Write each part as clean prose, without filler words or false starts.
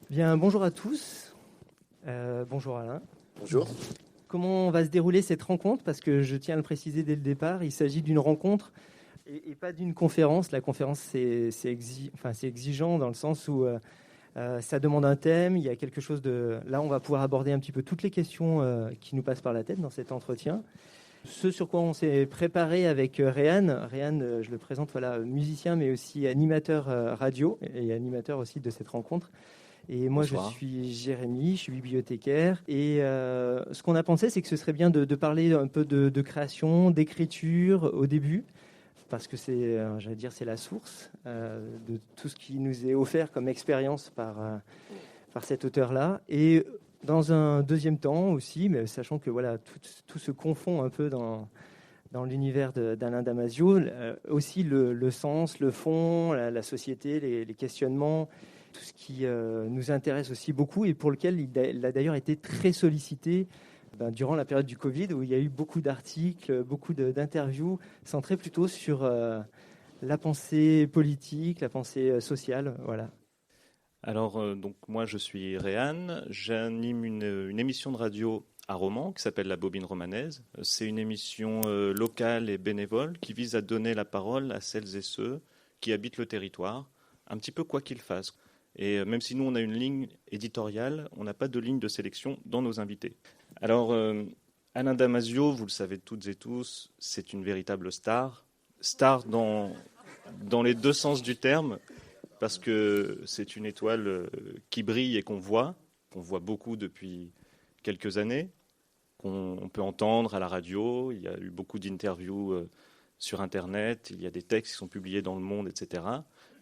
Bien, bonjour à tous. Bonjour Alain. Bonjour. Comment va se dérouler cette rencontre? Parce que je tiens à le préciser dès le départ, il s'agit d'une rencontre et pas d'une conférence. La conférence, c'est exigeant dans le sens où ça demande un thème. Il y a quelque chose de... Là, on va pouvoir aborder un petit peu toutes les questions qui nous passent par la tête dans cet entretien. Ce sur quoi on s'est préparé avec Réan. Réan, je le présente, voilà, musicien, mais aussi animateur radio et animateur aussi de cette rencontre. Et moi, Bonsoir. je suis Jérémy, je suis bibliothécaire. Et ce qu'on a pensé, c'est que ce serait bien de parler un peu de création, d'écriture au début, parce que j'allais dire, c'est la source de tout ce qui nous est offert comme expérience par cet auteur-là. Et dans un deuxième temps aussi, mais sachant que voilà, tout se confond un peu dans l'univers d'Alain Damasio, aussi le sens, le fond, la société, les questionnements, tout ce qui nous intéresse aussi beaucoup et pour lequel il a d'ailleurs été très sollicité durant la période du Covid, où il y a eu beaucoup d'articles, beaucoup d'interviews centrées plutôt sur la pensée politique, la pensée sociale. Voilà. Alors, donc moi je suis Réan, j'anime une émission de radio à Romans qui s'appelle La Bobine Romanaise. C'est une émission locale et bénévole qui vise à donner la parole à celles et ceux qui habitent le territoire, un petit peu quoi qu'ils fassent. Et même si nous on a une ligne éditoriale, on n'a pas de ligne de sélection dans nos invités. Alors, Alain Damasio, vous le savez toutes et tous, c'est une véritable star. Star dans les deux sens du terme, parce que c'est une étoile qui brille et qu'on voit beaucoup depuis quelques années, qu'on peut entendre à la radio. Il y a eu beaucoup d'interviews sur Internet, il y a des textes qui sont publiés dans Le Monde, etc.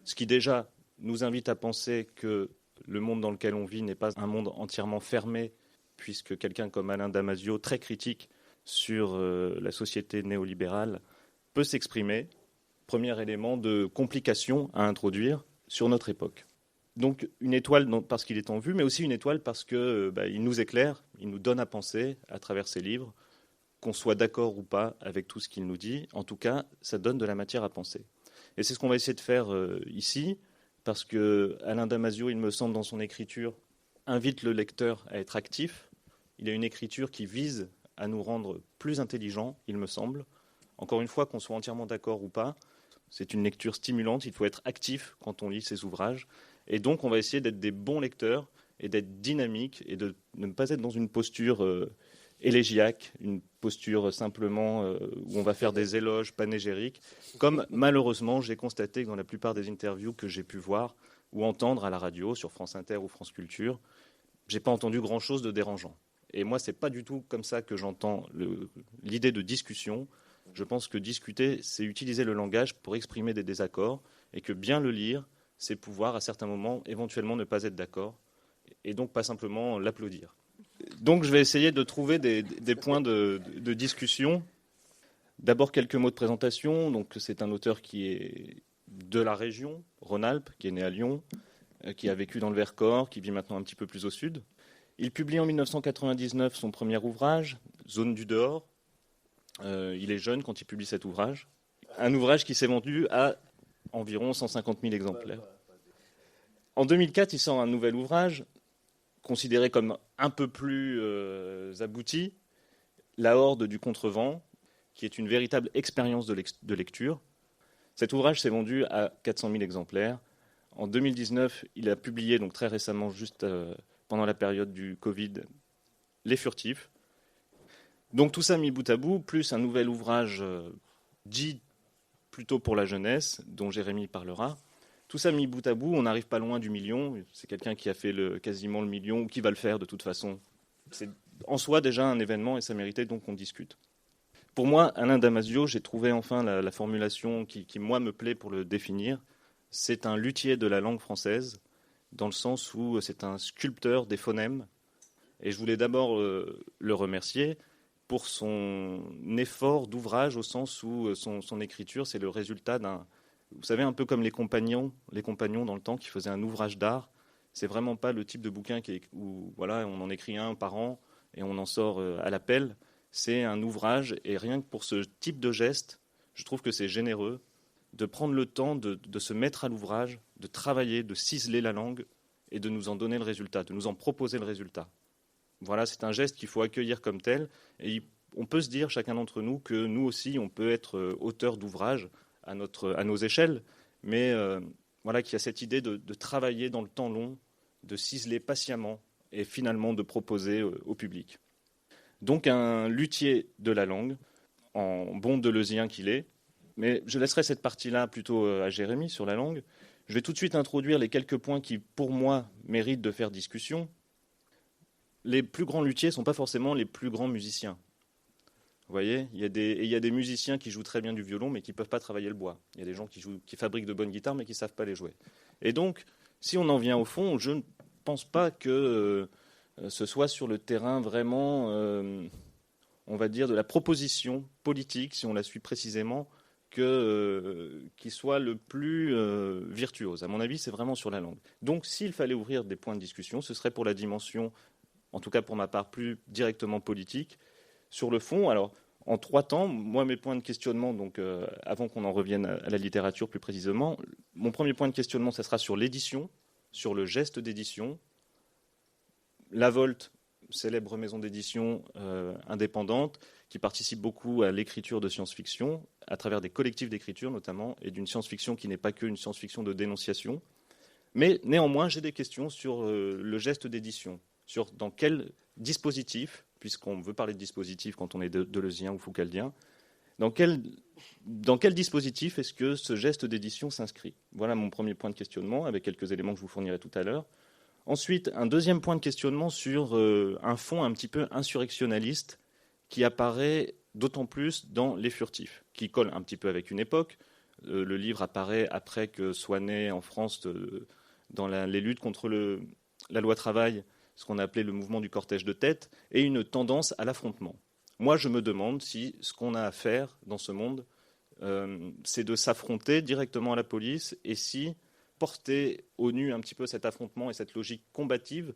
Ce qui déjà nous invite à penser que le monde dans lequel on vit n'est pas un monde entièrement fermé, puisque quelqu'un comme Alain Damasio, très critique sur la société néolibérale, peut s'exprimer. Premier élément de complication à introduire sur notre époque. Donc une étoile parce qu'il est en vue, mais aussi une étoile parce que il nous éclaire, il nous donne à penser à travers ses livres, qu'on soit d'accord ou pas avec tout ce qu'il nous dit. En tout cas, ça donne de la matière à penser. Et c'est ce qu'on va essayer de faire ici, parce que Alain Damasio, il me semble, dans son écriture, invite le lecteur à être actif. Il a une écriture qui vise à nous rendre plus intelligents, il me semble. Encore une fois, qu'on soit entièrement d'accord ou pas, c'est une lecture stimulante, il faut être actif quand on lit ces ouvrages. Et donc, on va essayer d'être des bons lecteurs et d'être dynamiques et de ne pas être dans une posture élégiaque, une posture simplement où on va faire des éloges panégyriques, comme malheureusement j'ai constaté que dans la plupart des interviews que j'ai pu voir ou entendre à la radio, sur France Inter ou France Culture, j'ai pas entendu grand-chose de dérangeant. Et moi, c'est pas du tout comme ça que j'entends l'idée de discussion. Je pense que discuter, c'est utiliser le langage pour exprimer des désaccords et que bien le lire, c'est pouvoir, à certains moments, éventuellement ne pas être d'accord et donc pas simplement l'applaudir. Donc je vais essayer de trouver des points de discussion. D'abord, quelques mots de présentation. Donc, c'est un auteur qui est de la région, Rhône-Alpes, qui est né à Lyon, qui a vécu dans le Vercors, qui vit maintenant un petit peu plus au sud. Il publie en 1999 son premier ouvrage, Zone du dehors. Il est jeune quand il publie cet ouvrage. Un ouvrage qui s'est vendu à environ 150 000 exemplaires. En 2004, il sort un nouvel ouvrage, considéré comme un peu plus abouti, La Horde du Contrevent, qui est une véritable expérience de lecture. Cet ouvrage s'est vendu à 400 000 exemplaires. En 2019, il a publié, donc très récemment, juste pendant la période du Covid, Les Furtifs. Donc tout ça mis bout à bout, plus un nouvel ouvrage dit plutôt pour la jeunesse, dont Jérémy parlera. Tout ça mis bout à bout, on n'arrive pas loin du million. C'est quelqu'un qui a fait quasiment le million, ou qui va le faire de toute façon. C'est en soi déjà un événement et ça méritait donc qu'on discute. Pour moi, Alain Damasio, j'ai trouvé enfin la formulation qui, moi, me plaît pour le définir. C'est un luthier de la langue française, dans le sens où c'est un sculpteur des phonèmes. Et je voulais d'abord le remercier pour son effort d'ouvrage, au sens où son écriture, c'est le résultat d'un... Vous savez, un peu comme les compagnons dans le temps qui faisaient un ouvrage d'art. C'est vraiment pas le type de bouquin où voilà, on en écrit un par an et on en sort à l'appel. C'est un ouvrage, et rien que pour ce type de geste, je trouve que c'est généreux de prendre le temps de se mettre à l'ouvrage, de travailler, de ciseler la langue et de nous en donner le résultat, de nous en proposer le résultat. Voilà, c'est un geste qu'il faut accueillir comme tel. Et on peut se dire, chacun d'entre nous, que nous aussi, on peut être auteur d'ouvrages à nos échelles, mais voilà, qu'il y a cette idée de travailler dans le temps long, de ciseler patiemment et finalement de proposer au public. Donc un luthier de la langue, en bon deleuzien qu'il est, mais je laisserai cette partie-là plutôt à Jérémy sur la langue. Je vais tout de suite introduire les quelques points qui, pour moi, méritent de faire discussion. Les plus grands luthiers ne sont pas forcément les plus grands musiciens. Vous voyez, il y a des musiciens qui jouent très bien du violon, mais qui ne peuvent pas travailler le bois. Il y a des gens qui fabriquent de bonnes guitares, mais qui ne savent pas les jouer. Et donc, si on en vient au fond, je ne pense pas que ce soit sur le terrain vraiment, on va dire, de la proposition politique, si on la suit précisément, qui soit le plus virtuose. À mon avis, c'est vraiment sur la langue. Donc, s'il fallait ouvrir des points de discussion, ce serait pour la dimension, en tout cas pour ma part, plus directement politique. Sur le fond, alors, en 3 temps, moi, mes points de questionnement, donc, avant qu'on en revienne à la littérature plus précisément, mon premier point de questionnement, ça sera sur l'édition, sur le geste d'édition. La Volte, célèbre maison d'édition indépendante, qui participe beaucoup à l'écriture de science-fiction, à travers des collectifs d'écriture notamment, et d'une science-fiction qui n'est pas qu'une science-fiction de dénonciation. Mais néanmoins, j'ai des questions sur le geste d'édition, sur dans quel dispositif, puisqu'on veut parler de dispositif quand on est deleuzien ou foucaldien, dans quel dispositif est-ce que ce geste d'édition s'inscrit? Voilà mon premier point de questionnement, avec quelques éléments que je vous fournirai tout à l'heure. Ensuite, un deuxième point de questionnement sur un fond un petit peu insurrectionnaliste qui apparaît d'autant plus dans Les Furtifs, qui colle un petit peu avec une époque. Le livre apparaît après que soit né en France, dans les luttes contre la loi travail, ce qu'on a appelé le mouvement du cortège de tête, et une tendance à l'affrontement. Moi, je me demande si ce qu'on a à faire dans ce monde, c'est de s'affronter directement à la police, et si porter au nu un petit peu cet affrontement et cette logique combative,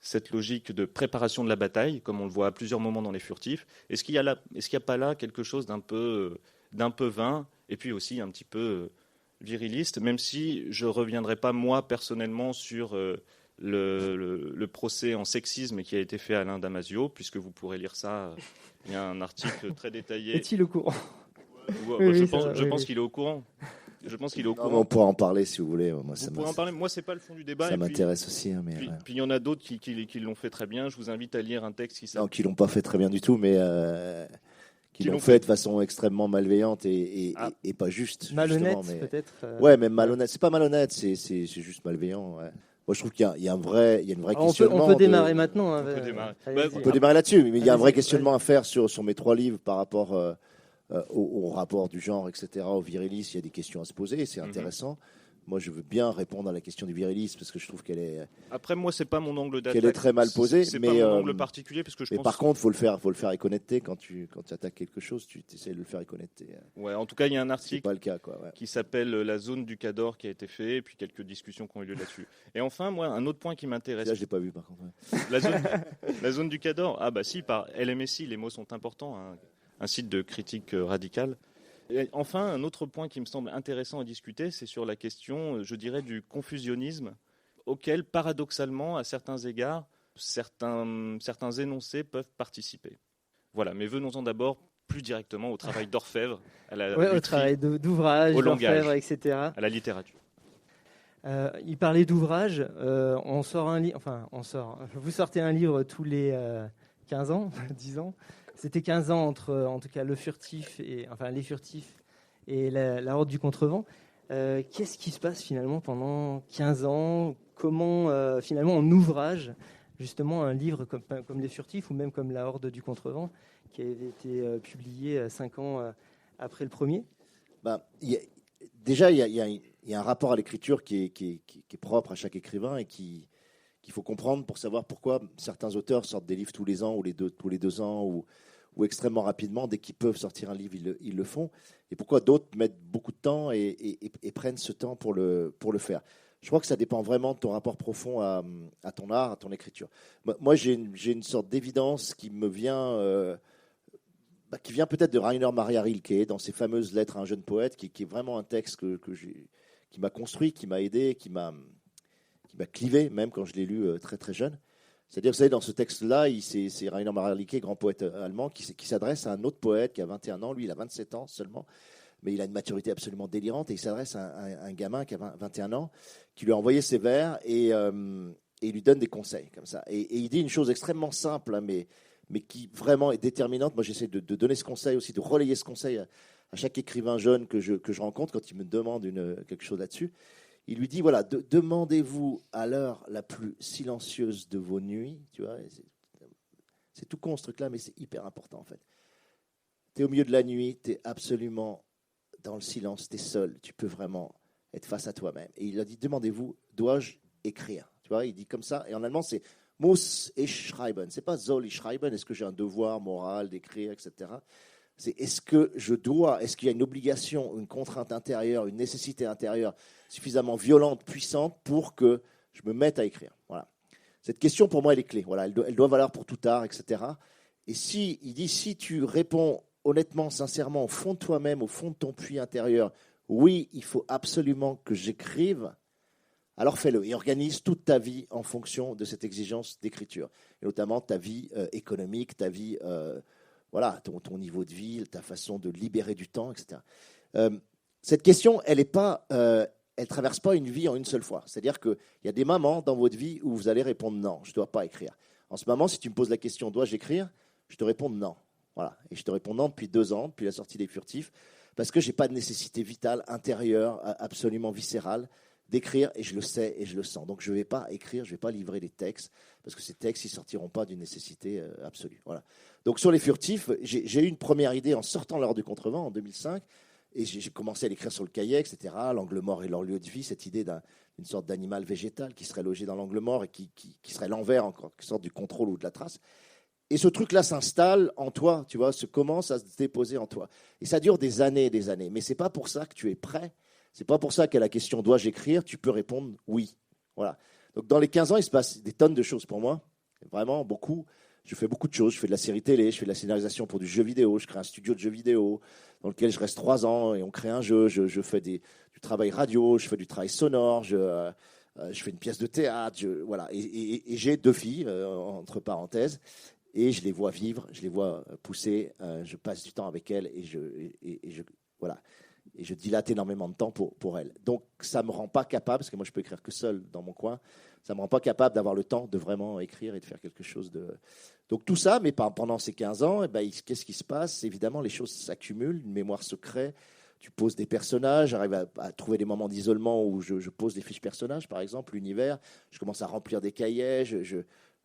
cette logique de préparation de la bataille, comme on le voit à plusieurs moments dans Les Furtifs, est-ce qu'il y a pas là quelque chose d'un peu vain, et puis aussi un petit peu viriliste, même si je ne reviendrai pas, moi, personnellement, sur le procès en sexisme qui a été fait à Alain Damasio, puisque vous pourrez lire ça. Il y a un article très détaillé. Est-il au courant? Je pense qu'il est au courant. Je pense qu'il est au courant. On pourra en parler si vous voulez. Vous pourrez en parler. Moi, c'est pas le fond du débat. Ça m'intéresse aussi. Hein, puis il y en a d'autres qui l'ont fait très bien. Je vous invite à lire un texte qui s'appelle. Non, qui l'ont pas fait très bien du tout, mais qui l'ont fait de façon extrêmement malveillante et pas juste. Malhonnête, mais... peut-être. Ouais, même malhonnête. C'est pas malhonnête, c'est juste malveillant. Ouais. Moi, je trouve qu'il y a un vrai questionnement. On peut démarrer maintenant. Hein, on peut démarrer là-dessus, mais il y a un vrai questionnement à faire sur mes 3 livres par rapport au rapport du genre, etc., au virilisme. Il y a des questions à se poser, et c'est intéressant. Moi, je veux bien répondre à la question du virilisme parce que je trouve qu'elle est. Après, moi, c'est pas mon angle d'attaque. Qu'elle est très mal posée, c'est mais pas mon angle particulier parce que je pense. Par contre, faut le faire avec honnêteté quand tu attaques quelque chose, tu essaies de le faire avec honnêteté. Ouais, en tout cas, il y a un article. C'est pas le cas, quoi. Ouais. Qui s'appelle La zone du Cador qui a été fait, et puis quelques discussions qui ont eu lieu là-dessus. Et enfin, moi, un autre point qui m'intéresse. Là, je l'ai pas vu par contre. Ouais. La zone du Cador. Ah bah si, par LMSI, les mots sont importants. Hein. Un site de critique radicale. Et enfin, un autre point qui me semble intéressant à discuter, c'est sur la question, je dirais, du confusionnisme, auquel, paradoxalement, à certains égards, certains énoncés peuvent participer. Voilà, mais venons-en d'abord plus directement au travail d'orfèvre, au travail d'ouvrage, au langage, etc. À la littérature. Il parlait d'ouvrage. On sort un livre. Enfin, vous sortez un livre tous les 15 ans, 10 ans. C'était 15 ans entre, en tout cas, Les Furtifs et la Horde du Contrevent. Qu'est-ce qui se passe finalement pendant 15 ans? Comment, finalement, en ouvrage, justement, un livre comme Les Furtifs ou même comme La Horde du Contrevent, qui avait été publié 5 ans après le premier? Déjà, il y a un rapport à l'écriture qui est propre à chaque écrivain et qu'il faut comprendre pour savoir pourquoi certains auteurs sortent des livres tous les ans ou tous les 2 ans ou extrêmement rapidement. Dès qu'ils peuvent sortir un livre, ils le font. Et pourquoi d'autres mettent beaucoup de temps et prennent ce temps pour le faire. Je crois que ça dépend vraiment de ton rapport profond à ton art, à ton écriture. Moi, j'ai une sorte d'évidence qui me vient... qui vient peut-être de Rainer Maria Rilke, dans ses fameuses lettres à un jeune poète, qui est vraiment un texte qui m'a construit, qui m'a aidé, qui m'a m'a clivé, même quand je l'ai lu très très jeune. C'est-à-dire, vous savez, dans ce texte-là, c'est Rainer Maria Rilke, grand poète allemand, qui s'adresse à un autre poète qui a 21 ans. Lui, il a 27 ans seulement, mais il a une maturité absolument délirante. Et il s'adresse à un gamin qui a 21 ans, qui lui a envoyé ses vers et il lui donne des conseils, comme ça. Et il dit une chose extrêmement simple, hein, mais qui vraiment est déterminante. Moi, j'essaie de donner ce conseil aussi, de relayer ce conseil à chaque écrivain jeune que je rencontre quand il me demande quelque chose là-dessus. Il lui dit, voilà, demandez-vous à l'heure la plus silencieuse de vos nuits, tu vois, c'est tout con ce truc-là, mais c'est hyper important en fait. Tu es au milieu de la nuit, tu es absolument dans le silence, tu es seul, tu peux vraiment être face à toi-même. Et il a dit, demandez-vous, dois-je écrire? Tu vois, il dit comme ça, et en allemand c'est muss ich schreiben, c'est pas soll ich schreiben, est-ce que j'ai un devoir moral d'écrire, etc. C'est est-ce que je dois, est-ce qu'il y a une obligation, une contrainte intérieure, une nécessité intérieure suffisamment violente, puissante pour que je me mette à écrire. Voilà. Cette question, pour moi, elle est clé. Voilà, elle doit valoir pour tout art, etc. Et il dit, si tu réponds honnêtement, sincèrement, au fond de toi-même, au fond de ton puits intérieur, oui, il faut absolument que j'écrive, alors fais-le. Et organise toute ta vie en fonction de cette exigence d'écriture. Et notamment ta vie économique, ta vie... Voilà, ton niveau de vie, ta façon de libérer du temps, etc. Cette question, elle traverse pas une vie en une seule fois. C'est-à-dire qu'il y a des moments dans votre vie où vous allez répondre non, je ne dois pas écrire. En ce moment, si tu me poses la question, dois-je écrire? Je te réponds non. Voilà. Et je te réponds non depuis 2 ans, depuis la sortie des Furtifs, parce que je n'ai pas de nécessité vitale, intérieure, absolument viscérale, d'écrire, et je le sais et je le sens. Donc je ne vais pas écrire, je ne vais pas livrer des textes, parce que ces textes, ils ne sortiront pas d'une nécessité absolue. Voilà. Donc sur les Furtifs, j'ai eu une première idée en sortant l'heure du contrevent en 2005, et j'ai commencé à l'écrire sur le cahier, etc. L'angle mort et leur lieu de vie, cette idée d'une sorte d'animal végétal qui serait logé dans l'angle mort et qui serait l'envers, en quelque sorte, du contrôle ou de la trace. Et ce truc-là s'installe en toi, tu vois, commence à se déposer en toi. Et ça dure des années et des années. Mais ce n'est pas pour ça que tu es prêt. Ce n'est pas pour ça qu'à la question « dois-je écrire ?» tu peux répondre « oui ». Voilà. Donc dans les 15 ans, il se passe des tonnes de choses pour moi, vraiment beaucoup. Je fais beaucoup de choses. Je fais de la série télé, je fais de la scénarisation pour du jeu vidéo, je crée un studio de jeux vidéo dans lequel je reste 3 ans et on crée un jeu. Je fais du travail radio, je fais du travail sonore, je fais une pièce de théâtre. Voilà. Et j'ai 2 filles, entre parenthèses, et je les vois vivre, je les vois pousser. Je passe du temps avec elles voilà. Et je dilate énormément de temps pour elles. Donc, ça ne me rend pas capable, parce que moi, je peux écrire que seul dans mon coin, ça ne me rend pas capable d'avoir le temps de vraiment écrire et de faire quelque chose de... Donc, tout ça, mais pendant ces 15 ans, eh ben, qu'est-ce qui se passe? Évidemment, les choses s'accumulent, une mémoire se crée, tu poses des personnages, j'arrive à trouver des moments d'isolement où je pose des fiches personnages, par exemple, l'univers, je commence à remplir des cahiers,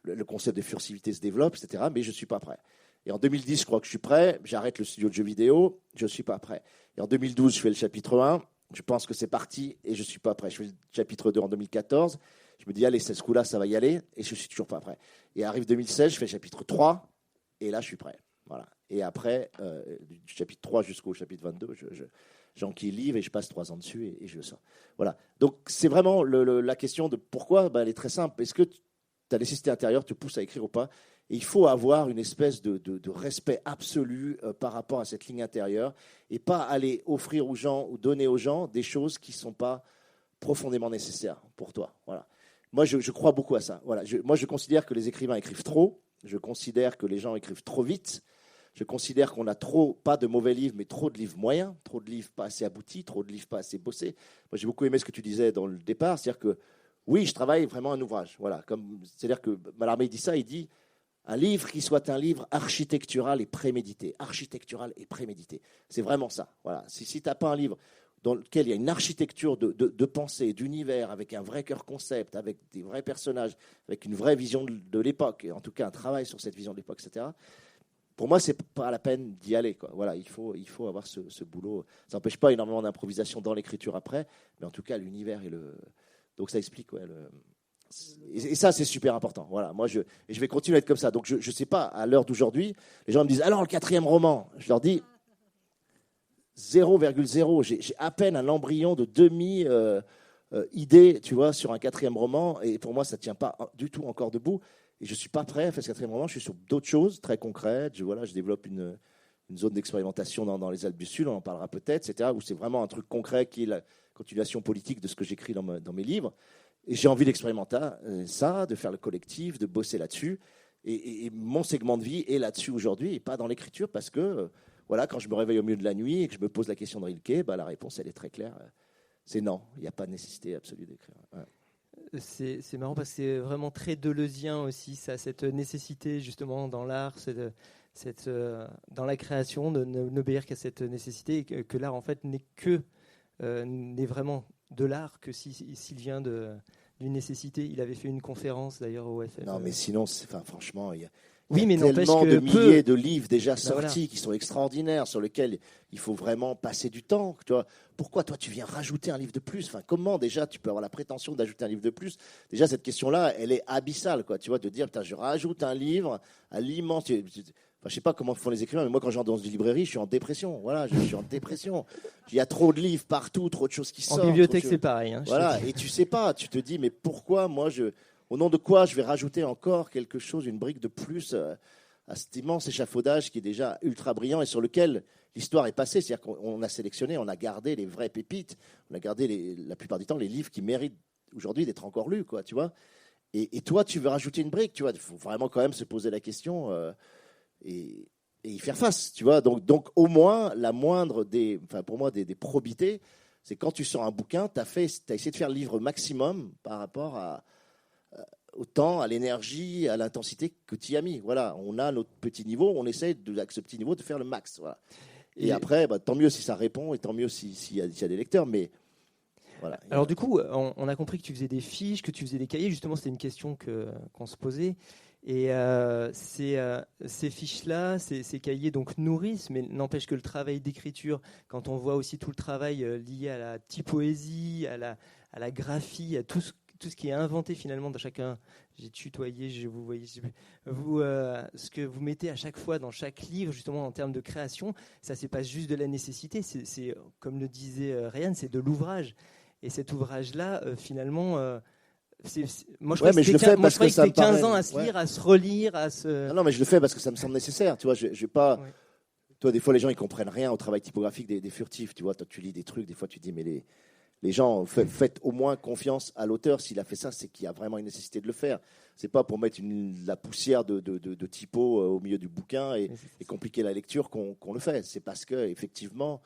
le concept de fursivité se développe, etc., mais je ne suis pas prêt. Et en 2010, je crois que je suis prêt. J'arrête le studio de jeux vidéo. Je ne suis pas prêt. Et en 2012, je fais le chapitre 1. Je pense que c'est parti et je ne suis pas prêt. Je fais le chapitre 2 en 2014. Je me dis, allez, ce coup-là, ça va y aller. Et je ne suis toujours pas prêt. Et arrive 2016, je fais le chapitre 3. Et là, je suis prêt. Voilà. Et après, du chapitre 3 jusqu'au chapitre 22, j'enquille le livre et je passe 3 ans dessus et je le sors. Voilà. Donc, c'est vraiment la question de pourquoi. Elle est très simple. Est-ce que ta nécessité intérieure te pousse à écrire ou pas? Et il faut avoir une espèce de respect absolu par rapport à cette ligne intérieure et pas aller offrir aux gens ou donner aux gens des choses qui ne sont pas profondément nécessaires pour toi. Voilà. Moi, je crois beaucoup à ça. Voilà. Moi, je considère que les écrivains écrivent trop. Je considère que les gens écrivent trop vite. Je considère qu'on a pas de mauvais livres, mais trop de livres moyens, trop de livres pas assez aboutis, trop de livres pas assez bossés. Moi, j'ai beaucoup aimé ce que tu disais dans le départ, c'est-à-dire que oui, je travaille vraiment un ouvrage. Voilà. C'est-à-dire que Mallarmé dit ça, il dit un livre qui soit un livre architectural et prémédité. Architectural et prémédité. C'est vraiment ça. Voilà. Si tu n'as pas un livre dans lequel il y a une architecture de pensée, d'univers, avec un vrai cœur concept, avec des vrais personnages, avec une vraie vision de l'époque, et en tout cas un travail sur cette vision de l'époque, etc., pour moi, ce n'est pas la peine d'y aller, quoi. Voilà, il faut avoir ce boulot. Ça n'empêche pas énormément d'improvisation dans l'écriture après, mais en tout cas, l'univers et Donc ça explique, ouais, Et ça, c'est super important. Voilà, moi, je vais continuer à être comme ça. Donc, je ne sais pas, à l'heure d'aujourd'hui, les gens me disent « Alors, le 4e roman ?» Je leur dis 0,0. J'ai à peine un embryon de demi-idée, tu vois, sur un 4e roman. Et pour moi, ça ne tient pas du tout encore debout. Et je ne suis pas prêt à faire ce 4e roman. Je suis sur d'autres choses très concrètes. Je développe une zone d'expérimentation dans les Alpes du Sud. On en parlera peut-être, etc., où c'est vraiment un truc concret qui est la continuation politique de ce que j'écris dans mes livres. Et j'ai envie d'expérimenter ça, de faire le collectif, de bosser là-dessus. Et mon segment de vie est là-dessus aujourd'hui et pas dans l'écriture parce que, voilà, quand je me réveille au milieu de la nuit et que je me pose la question de Rilke, la réponse, elle est très claire. C'est non, il n'y a pas de nécessité absolue d'écrire. Ouais. C'est marrant parce que c'est vraiment très deleuzien aussi, ça, cette nécessité justement dans l'art, dans la création, de n'obéir qu'à cette nécessité et que l'art en fait n'est vraiment de l'art que s'il vient d'une nécessité. Il avait fait une conférence d'ailleurs au FF. Non, mais sinon, franchement, il y a tellement de milliers de livres déjà sortis qui sont extraordinaires, sur lesquels il faut vraiment passer du temps. Tu vois. Pourquoi toi, tu viens rajouter un livre de plus? Comment déjà tu peux avoir la prétention d'ajouter un livre de plus? Déjà, cette question-là, elle est abyssale. Quoi. Tu vois, de dire, putain, je rajoute un livre à l'immense... je ne sais pas comment font les écrivains, mais moi, quand j'entre dans une librairie, je suis en dépression. Voilà, je suis en dépression. Il y a trop de livres partout, trop de choses qui sortent. En bibliothèque, c'est pareil. Hein, voilà, et tu sais pas, tu te dis, mais pourquoi moi, au nom de quoi je vais rajouter encore quelque chose, une brique de plus à cet immense échafaudage qui est déjà ultra brillant et sur lequel l'histoire est passée. C'est-à-dire qu'on a sélectionné, on a gardé les vraies pépites, on a gardé la plupart du temps les livres qui méritent aujourd'hui d'être encore lus, quoi, tu vois. Et toi, tu veux rajouter une brique, tu vois. Il faut vraiment quand même se poser la question et y faire face, tu vois. Donc au moins, la moindre pour moi, des probités, c'est quand tu sors un bouquin, tu as essayé de faire le livre maximum par rapport au temps, à l'énergie, à l'intensité que tu y as mis. Voilà, on a notre petit niveau, on essaie avec ce petit niveau de faire le max. Voilà. Et après, tant mieux si ça répond et tant mieux s'il y a des lecteurs, mais voilà. Alors du coup, on a compris que tu faisais des fiches, que tu faisais des cahiers. Justement, c'était une question qu'on se posait. Et ces fiches-là, ces cahiers donc nourrissent, mais n'empêche que le travail d'écriture, quand on voit aussi tout le travail lié à la typoésie, à la graphie, à tout ce qui est inventé finalement dans chacun. J'ai tutoyé, vous voyez, ce que vous mettez à chaque fois dans chaque livre, justement en termes de création, ça c'est pas juste de la nécessité, c'est comme le disait Ryan, c'est de l'ouvrage. Et cet ouvrage-là, finalement, moi je crois que c'était 15 ans à se lire, à se relire, à se. Non, mais je le fais parce que ça me semble nécessaire. Tu vois, je vais pas. Ouais. Toi, des fois, les gens ils comprennent rien au travail typographique des furtifs. Tu vois, toi, tu lis des trucs, des fois, tu te dis mais les gens, faites au moins confiance à l'auteur. S'il a fait ça, c'est qu'il y a vraiment une nécessité de le faire. C'est pas pour mettre la poussière de typo au milieu du bouquin et compliquer la lecture qu'on le fait. C'est parce que effectivement,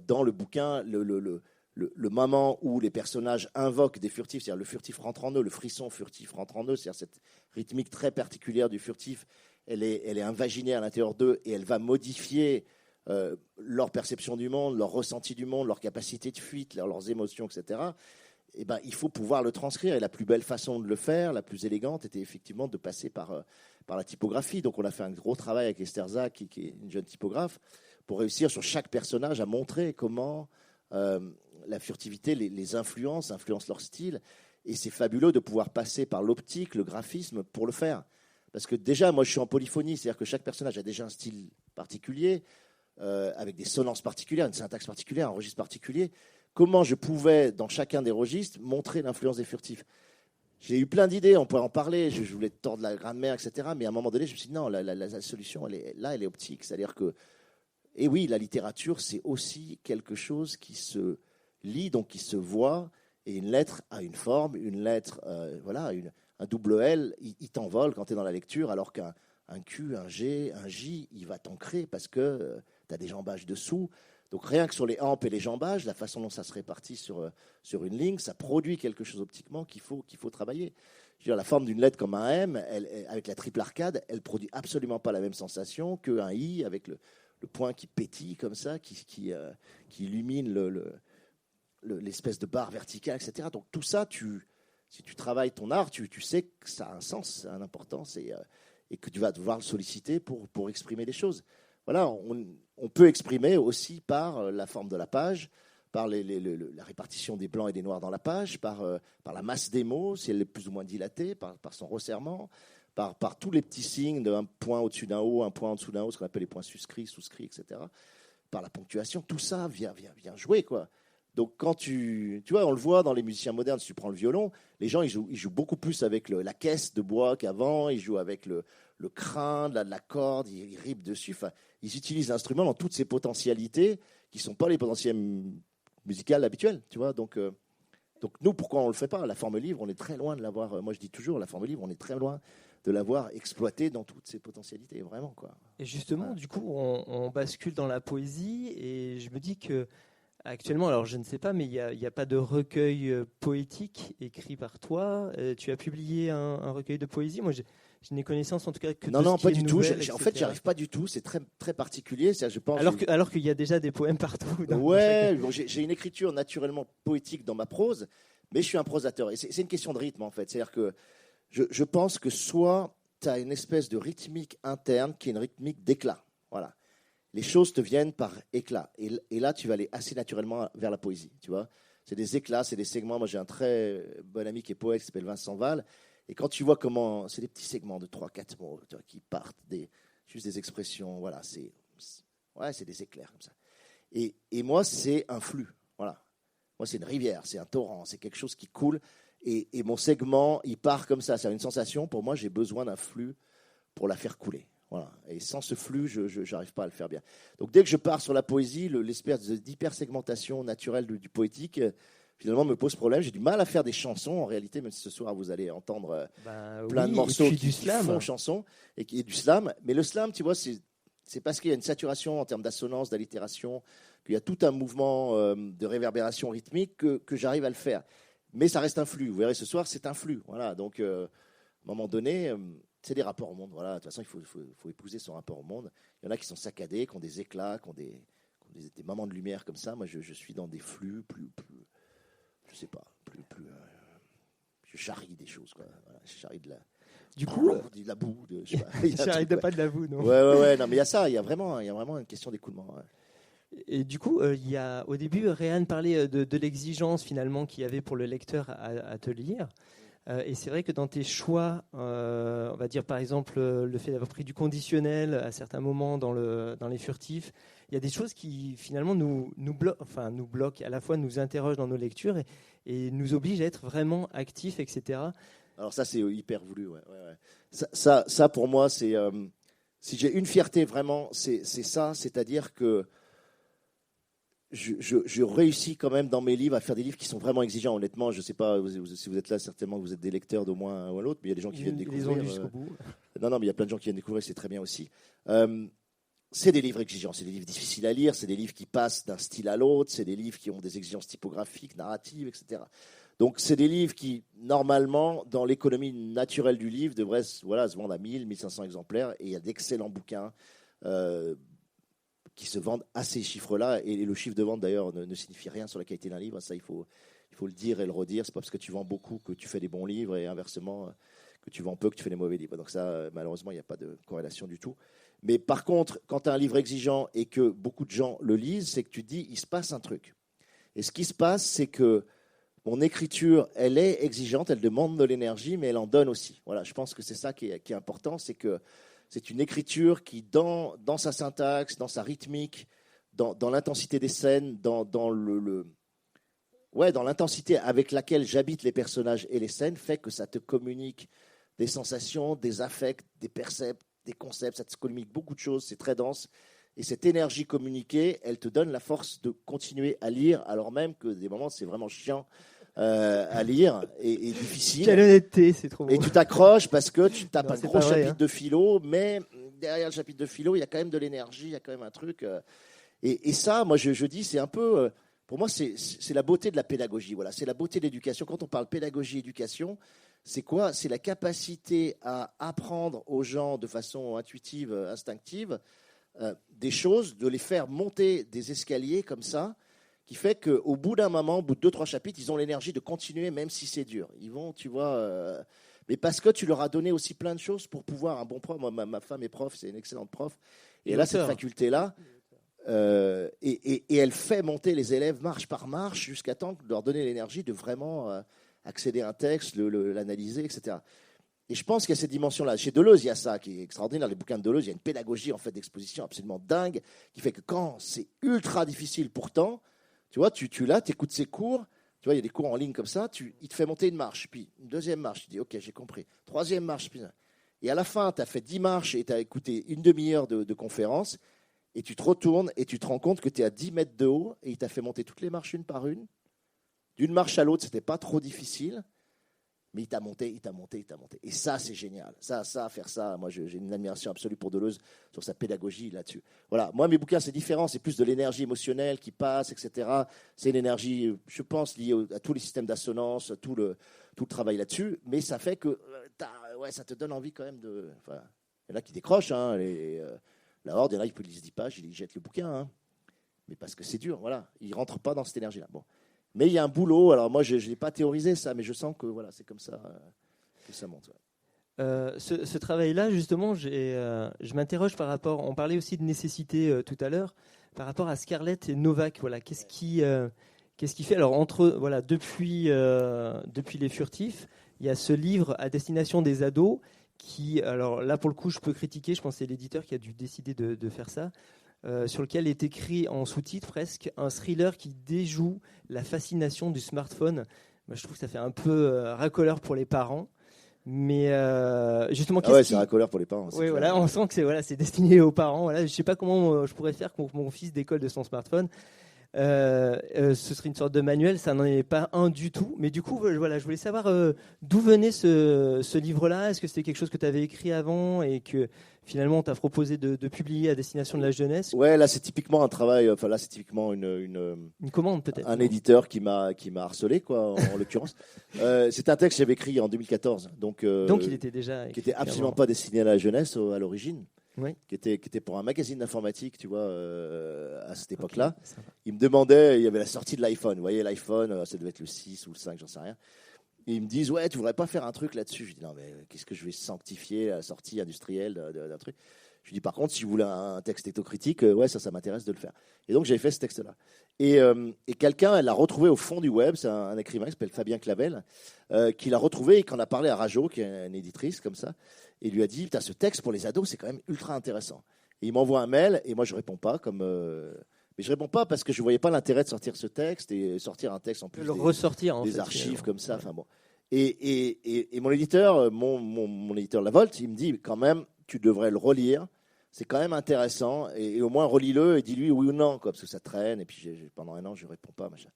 dans le bouquin, le moment où les personnages invoquent des furtifs, c'est-à-dire le furtif rentre en eux, le frisson furtif rentre en eux, c'est-à-dire cette rythmique très particulière du furtif, elle est invaginée à l'intérieur d'eux et elle va modifier leur perception du monde, leur ressenti du monde, leur capacité de fuite, leurs émotions, etc. Et il faut pouvoir le transcrire. Et la plus belle façon de le faire, la plus élégante, était effectivement de passer par la typographie. Donc on a fait un gros travail avec Esther Zak, qui est une jeune typographe, pour réussir sur chaque personnage à montrer comment la furtivité les influence leur style. Et c'est fabuleux de pouvoir passer par l'optique, le graphisme pour le faire. Parce que déjà, moi, je suis en polyphonie, c'est-à-dire que chaque personnage a déjà un style particulier, avec des sonances particulières, une syntaxe particulière, un registre particulier. Comment je pouvais, dans chacun des registres, montrer l'influence des furtifs? J'ai eu plein d'idées, on pourrait en parler, je voulais tordre la grammaire, etc. Mais à un moment donné, je me suis dit, non, la solution, elle est optique. C'est-à-dire que, et oui, la littérature, c'est aussi quelque chose qui se lit, donc qui se voit, et une lettre a une forme, une lettre, un double L, il t'envole quand tu es dans la lecture, alors qu'un Q, un G, un J, il va t'ancrer parce que tu as des jambages dessous. Donc rien que sur les hampes et les jambages, la façon dont ça se répartit sur une ligne, ça produit quelque chose optiquement qu'il faut travailler. Je veux dire, la forme d'une lettre comme un M, avec la triple arcade, elle produit absolument pas la même sensation qu'un I avec le point qui pétille comme ça, qui illumine l'espèce de barre verticale, etc. Donc tout ça, si tu travailles ton art, tu sais que ça a un sens, ça a une importance et que tu vas devoir le solliciter pour exprimer des choses. Voilà, on peut exprimer aussi par la forme de la page, par la répartition des blancs et des noirs dans la page, par la masse des mots, si elle est plus ou moins dilatée, par son resserrement, par tous les petits signes d'un point au-dessus d'un O, un point en dessous d'un O, ce qu'on appelle les points suscrits, souscrits, etc. Par la ponctuation, tout ça vient jouer, quoi. Donc quand tu vois, on le voit dans les musiciens modernes, si tu prends le violon, les gens ils jouent beaucoup plus avec la caisse de bois qu'avant, ils jouent avec le crin, la corde, ils ripent dessus. Enfin, ils utilisent l'instrument dans toutes ses potentialités qui ne sont pas les potentialités musicales habituelles. Tu vois, donc Donc nous, pourquoi on ne le fait pas? La forme livre, on est très loin de l'avoir. Moi, je dis toujours, la forme livre, on est très loin de l'avoir exploitée dans toutes ses potentialités, vraiment, quoi. Et justement, du coup, on bascule dans la poésie et je me dis que actuellement, alors je ne sais pas, mais il y a pas de recueil poétique écrit par toi. Tu as publié un recueil de poésie. Moi, je n'ai connaissance en tout cas que de Non, ce pas qui est du tout. nouvelle, En fait, etc. j'y arrive pas du tout. C'est très, très particulier. Je pense. Alors qu'il y a déjà des poèmes partout. Ouais, bon, j'ai une écriture naturellement poétique dans ma prose, mais je suis un prosateur. Et c'est une question de rythme, en fait. C'est-à-dire que je pense que soit tu as une espèce de rythmique interne qui est une rythmique d'éclat. Voilà. Les choses te viennent par éclat. Et là, tu vas aller assez naturellement vers la poésie. Tu vois, c'est des éclats, c'est des segments. Moi, j'ai un très bon ami qui est poète, qui s'appelle Vincent Val. Et quand tu vois comment. C'est des petits segments de 3-4 mots, tu vois, qui partent, juste des expressions. Voilà, c'est des éclairs comme ça. Et moi, c'est un flux. Voilà. Moi, c'est une rivière, c'est un torrent, c'est quelque chose qui coule. Et mon segment, il part comme ça. C'est une sensation. Pour moi, j'ai besoin d'un flux pour la faire couler. Voilà. Et sans ce flux, je n'arrive pas à le faire bien. Donc, dès que je pars sur la poésie, l'espèce d'hypersegmentation naturelle du poétique, finalement, me pose problème. J'ai du mal à faire des chansons, en réalité, même si ce soir, vous allez entendre plein de morceaux qui font chansons et qui est du slam. Mais le slam, tu vois, c'est parce qu'il y a une saturation en termes d'assonance, d'allitération, qu'il y a tout un mouvement de réverbération rythmique que j'arrive à le faire. Mais ça reste un flux. Vous verrez, ce soir, c'est un flux. Voilà. Donc, à un moment donné, c'est des rapports au monde. Voilà. De toute façon, il faut épouser son rapport au monde. Il y en a qui sont saccadés, qui ont des éclats, qui ont des moments de lumière comme ça. Moi, je suis dans des flux plus je sais pas, je charrie des choses, quoi. Voilà, je charrie de la. Du coup, de la boue. Je n'arrête pas de la boue, non. Ouais. Non, mais il y a ça. Il y a vraiment une question d'écoulement. Ouais. Et du coup, au début, Réan parlait de l'exigence finalement qu'il y avait pour le lecteur à te lire. Et c'est vrai que dans tes choix, on va dire par exemple le fait d'avoir pris du conditionnel à certains moments dans les furtifs, il y a des choses qui finalement nous bloquent, à la fois nous interrogent dans nos lectures et nous obligent à être vraiment actifs, etc. Alors ça, c'est hyper voulu. Ouais. Ça, pour moi, c'est si j'ai une fierté vraiment, c'est ça, c'est-à-dire que je réussis quand même dans mes livres à faire des livres qui sont vraiment exigeants. Honnêtement, je ne sais pas si vous êtes là, certainement vous êtes des lecteurs d'au moins un ou l'autre, mais il y a des gens qui viennent découvrir. Ils ont lu jusqu'au bout. Non, mais il y a plein de gens qui viennent découvrir, c'est très bien aussi. C'est des livres exigeants, c'est des livres difficiles à lire, c'est des livres qui passent d'un style à l'autre, c'est des livres qui ont des exigences typographiques, narratives, etc. Donc, c'est des livres qui, normalement, dans l'économie naturelle du livre, devraient se vendre à 1000, 1500 exemplaires, et il y a d'excellents bouquins qui se vendent à ces chiffres-là, et le chiffre de vente d'ailleurs ne signifie rien sur la qualité d'un livre. Ça, il faut le dire et le redire. C'est pas parce que tu vends beaucoup que tu fais des bons livres, et inversement, que tu vends peu que tu fais des mauvais livres. Donc ça, malheureusement, il n'y a pas de corrélation du tout. Mais par contre, quand tu as un livre exigeant et que beaucoup de gens le lisent, c'est que tu te dis, il se passe un truc. Et ce qui se passe, c'est que mon écriture, elle est exigeante, elle demande de l'énergie, mais elle en donne aussi. Voilà, je pense que c'est ça qui est important, c'est que c'est une écriture qui, dans sa syntaxe, dans sa rythmique, dans l'intensité des scènes, dans l'intensité avec laquelle j'habite les personnages et les scènes, fait que ça te communique des sensations, des affects, des percepts, des concepts, ça te communique beaucoup de choses, c'est très dense. Et cette énergie communiquée, elle te donne la force de continuer à lire, alors même que des moments, c'est vraiment chiant à lire et difficile. Quelle honnêteté, c'est trop beau. Et tu t'accroches parce que tu tapes un gros chapitre hein. de philo, mais derrière le chapitre de philo, il y a quand même de l'énergie, il y a quand même un truc. Et ça, moi, je dis, c'est un peu... Pour moi, c'est la beauté de la pédagogie. Voilà, c'est la beauté de l'éducation. Quand on parle pédagogie-éducation, c'est quoi? C'est la capacité à apprendre aux gens de façon intuitive, instinctive, des choses, de les faire monter des escaliers comme ça, qui fait qu'au bout d'un moment, au bout de 2-3 chapitres, ils ont l'énergie de continuer, même si c'est dur. Ils vont, tu vois... mais parce que tu leur as donné aussi plein de choses pour pouvoir... Un bon prof, moi, ma femme est prof, c'est une excellente prof. Et elle a cette faculté-là. Et elle fait monter les élèves marche par marche jusqu'à temps de leur donner l'énergie de vraiment accéder à un texte, l'analyser, etc. Et je pense qu'il y a cette dimension-là. Chez Deleuze, il y a ça qui est extraordinaire. Les bouquins de Deleuze, il y a une pédagogie en fait d'exposition absolument dingue qui fait que quand c'est ultra difficile pourtant, tu vois, tu écoutes ses cours, tu vois, il y a des cours en ligne comme ça, il te fait monter une marche, puis une deuxième marche, tu dis ok, j'ai compris. Troisième marche, puis... Et à la fin, tu as fait 10 marches et tu as écouté une demi-heure de conférence. Et tu te retournes et tu te rends compte que tu es à 10 mètres de haut et il t'a fait monter toutes les marches une par une. d'une marche à l'autre, c'était pas trop difficile. Mais il t'a monté. Et ça, c'est génial. Ça, faire ça, moi, j'ai une admiration absolue pour Deleuze sur sa pédagogie là-dessus. Voilà. Moi, mes bouquins, c'est différent. C'est plus de l'énergie émotionnelle qui passe, etc. C'est une énergie, je pense, liée à tous les systèmes d'assonance, tout le travail là-dessus. Mais ça fait que ça te donne envie quand même de... Enfin, il y en a qui décrochent. Hein, la Horde, il y en a qui lisent 10 pages, ils jettent le bouquin. Hein. Mais parce que c'est dur, voilà. Ils ne rentrent pas dans cette énergie-là. Bon. Mais il y a un boulot. Alors moi, je n'ai pas théorisé ça, mais je sens que voilà, c'est comme ça que ça monte. Ouais. Ce travail-là, justement, je m'interroge par rapport. On parlait aussi de nécessité tout à l'heure, par rapport à Scarlett et Novak. Voilà, qu'est-ce qui fait alors depuis Les Furtifs, il y a ce livre à destination des ados qui, alors là pour le coup, je peux critiquer. Je pense que c'est l'éditeur qui a dû décider de faire ça. Sur lequel est écrit en sous-titre presque un thriller qui déjoue la fascination du smartphone. Moi, je trouve que ça fait un peu racoleur pour les parents. Mais justement, c'est racoleur pour les parents. Oui, voilà, on sent que c'est destiné aux parents. Voilà, je ne sais pas comment je pourrais faire pour que mon fils décolle de son smartphone. Ce serait une sorte de manuel, ça n'en est pas un du tout. Mais du coup, voilà, je voulais savoir d'où venait ce livre-là. Est-ce que c'était quelque chose que tu avais écrit avant et que finalement on t'a proposé de publier à destination de la jeunesse? Ouais, là c'est typiquement un travail. Enfin là c'est typiquement une commande peut-être. Un éditeur qui m'a harcelé quoi, en l'occurrence. C'est un texte que j'avais écrit en 2014. Donc il était déjà. Qui était absolument pas destiné à la jeunesse à l'origine. Oui. Qui était pour un magazine d'informatique, tu vois, à cette époque-là. Okay, il me demandait, il y avait la sortie de l'iPhone. Vous voyez, l'iPhone, ça devait être le 6 ou le 5, j'en sais rien. Et ils me disent, ouais, tu voudrais pas faire un truc là-dessus? Je dis, non, mais qu'est-ce que je vais sanctifier la sortie industrielle d'un truc? Je dis, par contre, si vous voulez un texte étocritique, ouais, ça m'intéresse de le faire. Et donc, j'ai fait ce texte-là. Et quelqu'un l'a retrouvé au fond du web, c'est un écrivain qui s'appelle Fabien Clavel, qui l'a retrouvé et qui en a parlé à Rajo, qui est une éditrice comme ça. Et il lui a dit, ce texte pour les ados, c'est quand même ultra intéressant. Et il m'envoie un mail, et moi, je ne réponds pas. Mais je ne réponds pas parce que je ne voyais pas l'intérêt de sortir ce texte et sortir un texte en plus des archives comme ça. Enfin, bon. Et mon éditeur, mon éditeur La Volte, il me dit, quand même, tu devrais le relire. C'est quand même intéressant. Et au moins, relis-le et dis-lui oui ou non, quoi, parce que ça traîne. Et puis, pendant un an, je ne réponds pas. Machin.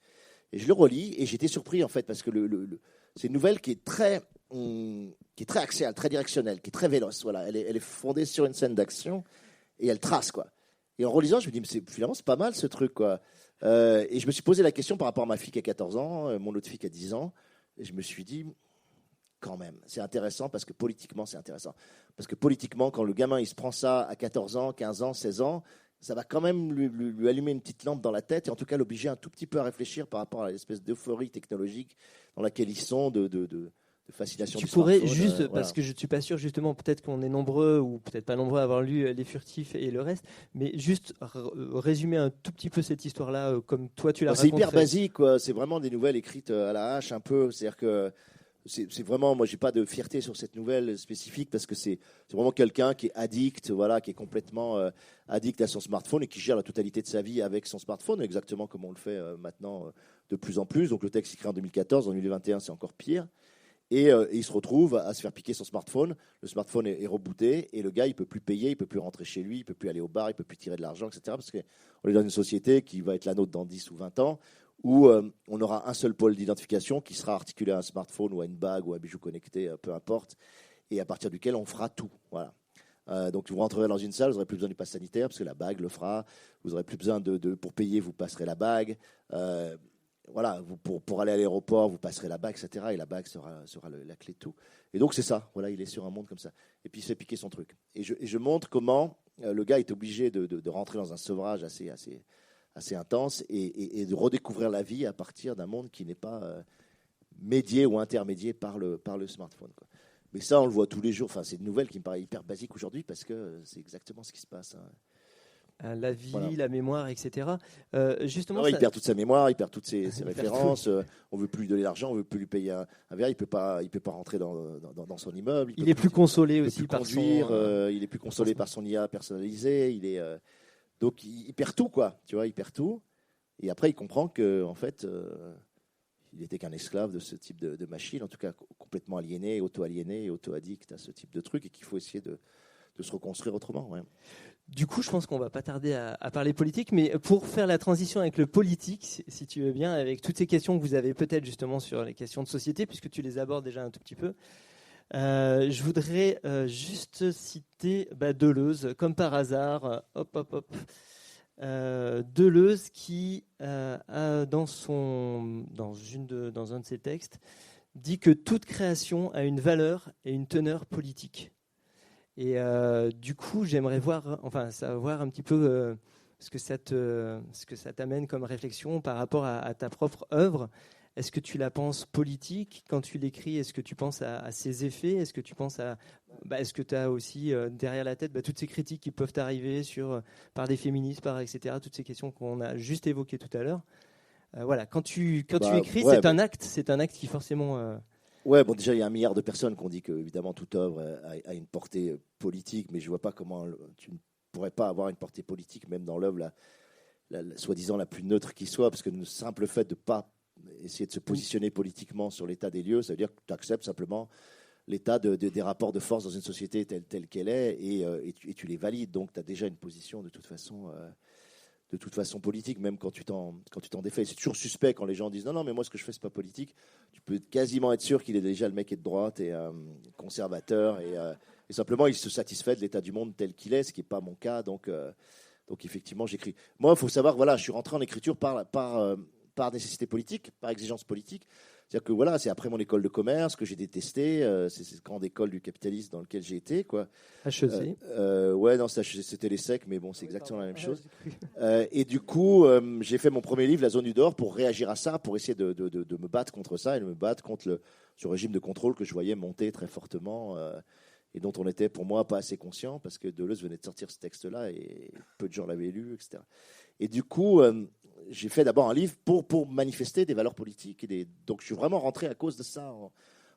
Et je le relis, et j'étais surpris, en fait, parce que c'est une nouvelle qui est très axiale, très directionnelle, qui est très véloce. Voilà. Elle est fondée sur une scène d'action, et elle trace, quoi. Et en relisant, je me dis, mais finalement, c'est pas mal, ce truc, quoi. Et je me suis posé la question par rapport à ma fille qui a 14 ans, mon autre fille qui a 10 ans, et je me suis dit, quand même, c'est intéressant, parce que politiquement, c'est intéressant. Parce que politiquement, quand le gamin, il se prend ça à 14 ans, 15 ans, 16 ans, ça va quand même lui allumer une petite lampe dans la tête et en tout cas l'obliger un tout petit peu à réfléchir par rapport à l'espèce d'euphorie technologique dans laquelle ils sont, de fascination tu du pourrais smartphone. Juste, parce que je ne suis pas sûr, justement, peut-être qu'on est nombreux ou peut-être pas nombreux à avoir lu Les Furtifs et le reste, mais juste résumer un tout petit peu cette histoire-là comme toi tu l'as raconté. C'est hyper basique, quoi. C'est vraiment des nouvelles écrites à la hache un peu, c'est-à-dire que c'est vraiment, moi, j'ai pas de fierté sur cette nouvelle spécifique parce que c'est vraiment quelqu'un qui est addict, voilà, qui est complètement addict à son smartphone et qui gère la totalité de sa vie avec son smartphone, exactement comme on le fait maintenant de plus en plus. Donc le texte écrit en 2014, en 2021, c'est encore pire. Et il se retrouve à se faire piquer son smartphone. Le smartphone est rebooté et le gars, il peut plus payer, il peut plus rentrer chez lui, il peut plus aller au bar, il peut plus tirer de l'argent, etc. Parce qu'on est dans une société qui va être la nôtre dans 10 ou 20 ans. Où on aura un seul pôle d'identification qui sera articulé à un smartphone ou à une bague ou à un bijou connecté, peu importe, et à partir duquel on fera tout. Voilà. Donc vous rentrerez dans une salle, vous n'aurez plus besoin du pass sanitaire parce que la bague le fera. Vous n'aurez plus besoin pour payer, vous passerez la bague. Voilà, pour aller à l'aéroport, vous passerez la bague, etc. Et la bague sera la clé de tout. Et donc c'est ça. Voilà, il est sur un monde comme ça. Et puis il se fait piquer son truc. Et je montre comment le gars est obligé de rentrer dans un sevrage assez intense et de redécouvrir la vie à partir d'un monde qui n'est pas médié ou intermédié par le smartphone, quoi. Mais ça, on le voit tous les jours. Enfin, c'est une nouvelle qui me paraît hyper basique aujourd'hui parce que c'est exactement ce qui se passe. La vie, voilà. La mémoire, etc. Justement, il perd toute sa mémoire, il perd toutes ses références. On ne veut plus lui donner l'argent, on ne veut plus lui payer un verre. Il peut pas rentrer dans son immeuble. Il est plus consolé aussi par il est plus consolé par son IA personnalisé. Donc il perd tout, quoi. Tu vois, il perd tout. Et après, il comprend que en fait, il n'était qu'un esclave de ce type de machine, en tout cas complètement aliéné, auto-aliéné, et auto-addict à ce type de truc, et qu'il faut essayer de se reconstruire autrement. Ouais. Du coup, je pense qu'on va pas tarder à parler politique, mais pour faire la transition avec le politique, si tu veux bien, avec toutes ces questions que vous avez peut-être justement sur les questions de société, puisque tu les abordes déjà un tout petit peu, je voudrais juste citer Deleuze, comme par hasard, Deleuze qui, a dans un de ses textes, dit que toute création a une valeur et une teneur politique. Et du coup, j'aimerais savoir un petit peu ce que ça t'amène comme réflexion par rapport à ta propre œuvre. Est-ce que tu la penses politique quand tu l'écris? Est-ce que tu penses à ses effets? Est-ce que tu penses est-ce que tu as aussi derrière la tête toutes ces critiques qui peuvent arriver par des féministes, etc. Toutes ces questions qu'on a juste évoquées tout à l'heure. Voilà, quand tu écris, c'est un acte qui forcément. Ouais, bon, déjà, il y a 1 milliard de personnes qui ont dit que, évidemment, toute œuvre a une portée politique, mais je ne vois pas comment tu ne pourrais pas avoir une portée politique, même dans l'œuvre, soi-disant la plus neutre qui soit, parce que le simple fait de ne pas essayer de se positionner politiquement sur l'état des lieux, ça veut dire que tu acceptes simplement l'état des rapports de force dans une société telle qu'elle est, et tu les valides. Donc, tu as déjà une position de toute façon politique, même quand tu t'en défais. C'est toujours suspect quand les gens disent non, mais moi, ce que je fais, c'est pas politique. Tu peux quasiment être sûr qu'il est déjà le mec est de droite et conservateur, et simplement, il se satisfait de l'état du monde tel qu'il est, ce qui n'est pas mon cas. Donc effectivement, j'écris. Moi, il faut savoir, voilà, je suis rentré en écriture par nécessité politique, par exigence politique. C'est-à-dire que voilà, c'est après mon école de commerce que j'ai détesté, c'est cette grande école du capitalisme dans laquelle j'ai été, quoi. HEC. Ouais, non, c'était les secs, mais bon, c'est exactement la même chose. Et du coup, j'ai fait mon premier livre, La Zone du Dehors, pour réagir à ça, pour essayer de me battre contre ça et de me battre contre ce régime de contrôle que je voyais monter très fortement et dont on était, pour moi, pas assez conscient, parce que Deleuze venait de sortir ce texte-là et peu de gens l'avaient lu, etc. Et du coup, j'ai fait d'abord un livre pour manifester des valeurs politiques. Donc, je suis vraiment rentré à cause de ça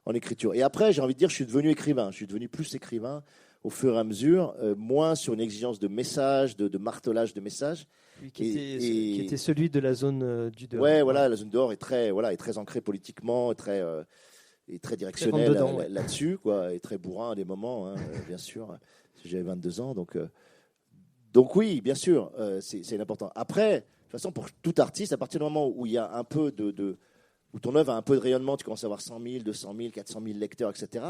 en écriture. Et après, j'ai envie de dire, je suis devenu écrivain. Je suis devenu plus écrivain au fur et à mesure, moins sur une exigence de message, de martelage de message. Qui était celui de la zone du dehors. Ouais, voilà, la zone dehors est très ancrée politiquement, et très directionnelle là-dessus, quoi, et très bourrin à des moments, hein, bien sûr. J'avais 22 ans, donc oui, bien sûr, c'est important. Après, de toute façon, pour tout artiste, à partir du moment où il y a un peu où ton œuvre a un peu de rayonnement, tu commences à avoir 100 000, 200 000, 400 000 lecteurs, etc.,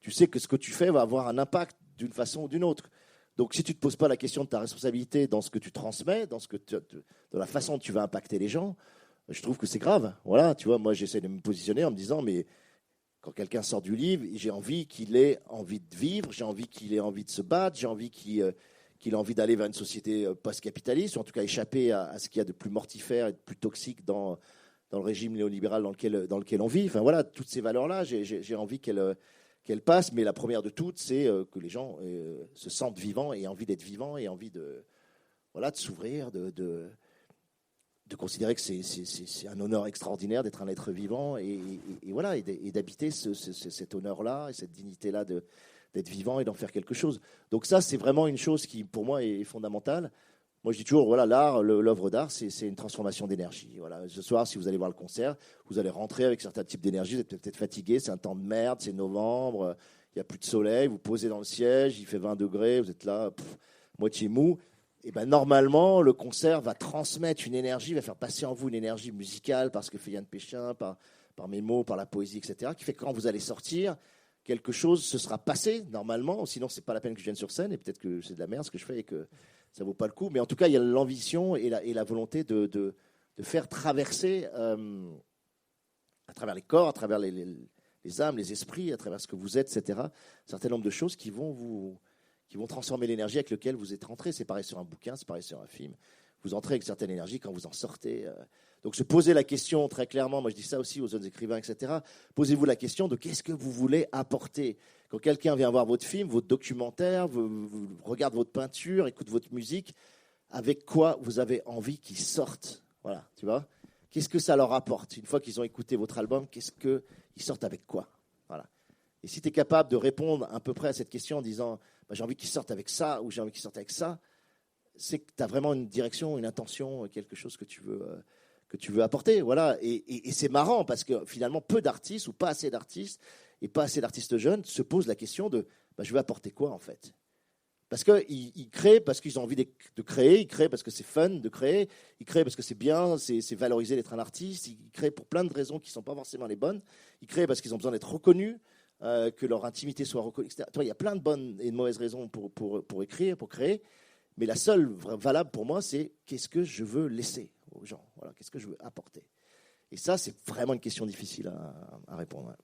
tu sais que ce que tu fais va avoir un impact d'une façon ou d'une autre. Donc, si tu ne te poses pas la question de ta responsabilité dans ce que tu transmets, dans la façon dont tu vas impacter les gens, je trouve que c'est grave. Voilà, tu vois, moi, j'essaie de me positionner en me disant, mais quand quelqu'un sort du livre, j'ai envie qu'il ait envie de vivre, j'ai envie qu'il ait envie de se battre, j'ai envie qu'il ait envie d'aller vers une société post-capitaliste, ou en tout cas échapper à ce qu'il y a de plus mortifère et de plus toxique dans le régime néolibéral dans lequel on vit. Enfin voilà, toutes ces valeurs-là, j'ai envie qu'elles passent, mais la première de toutes, c'est que les gens se sentent vivants et aient envie d'être vivants et envie de s'ouvrir, de considérer que c'est un honneur extraordinaire d'être un être vivant et d'habiter cet honneur-là et cette dignité-là d'être vivant et d'en faire quelque chose. Donc ça, c'est vraiment une chose qui, pour moi, est fondamentale. Moi, je dis toujours, voilà, l'œuvre d'art, c'est une transformation d'énergie. Voilà, ce soir, si vous allez voir le concert, vous allez rentrer avec certains types d'énergie, vous êtes peut-être fatigué, c'est un temps de merde, c'est novembre, il n'y a plus de soleil, vous posez dans le siège, il fait 20 degrés, vous êtes là, moitié mou. Et ben normalement, le concert va transmettre une énergie, va faire passer en vous une énergie musicale parce que fait Yann Péchin, par mes mots, par la poésie, etc., qui fait que quand vous allez sortir, quelque chose se sera passé normalement, sinon c'est pas la peine que je vienne sur scène et peut-être que c'est de la merde ce que je fais et que ça vaut pas le coup. Mais en tout cas, il y a l'ambition et la volonté de faire traverser à travers les corps, à travers les âmes, les esprits, à travers ce que vous êtes, etc., un certain nombre de choses qui vont transformer l'énergie avec laquelle vous êtes rentré. C'est pareil sur un bouquin, c'est pareil sur un film. Vous entrez avec certaine énergie quand vous en sortez. Donc se poser la question très clairement, moi je dis ça aussi aux jeunes écrivains, etc. Posez-vous la question de qu'est-ce que vous voulez apporter. Quand quelqu'un vient voir votre film, votre documentaire, regarde votre peinture, écoute votre musique, avec quoi vous avez envie qu'ils sortent. Voilà, tu vois. Qu'est-ce que ça leur apporte? Une fois qu'ils ont écouté votre album, qu'est-ce qu'ils sortent avec quoi? Voilà. Et si tu es capable de répondre à peu près à cette question en disant j'ai envie qu'ils sortent avec ça ou j'ai envie qu'ils sortent avec ça, c'est que tu as vraiment une direction, une intention, quelque chose que tu veux apporter. Voilà. Et c'est marrant parce que finalement, peu d'artistes ou pas assez d'artistes et pas assez d'artistes jeunes se posent la question de je veux apporter quoi en fait? Parce qu'ils créent parce qu'ils ont envie de créer, ils créent parce que c'est fun de créer, ils créent parce que c'est bien, c'est valorisé d'être un artiste, ils créent pour plein de raisons qui ne sont pas forcément les bonnes, ils créent parce qu'ils ont besoin d'être reconnus, que leur intimité soit reconnue, etc. Il y a plein de bonnes et de mauvaises raisons pour écrire, pour créer, mais la seule valable pour moi, c'est qu'est-ce que je veux laisser aux gens, voilà, qu'est-ce que je veux apporter. Et ça, c'est vraiment une question difficile à répondre.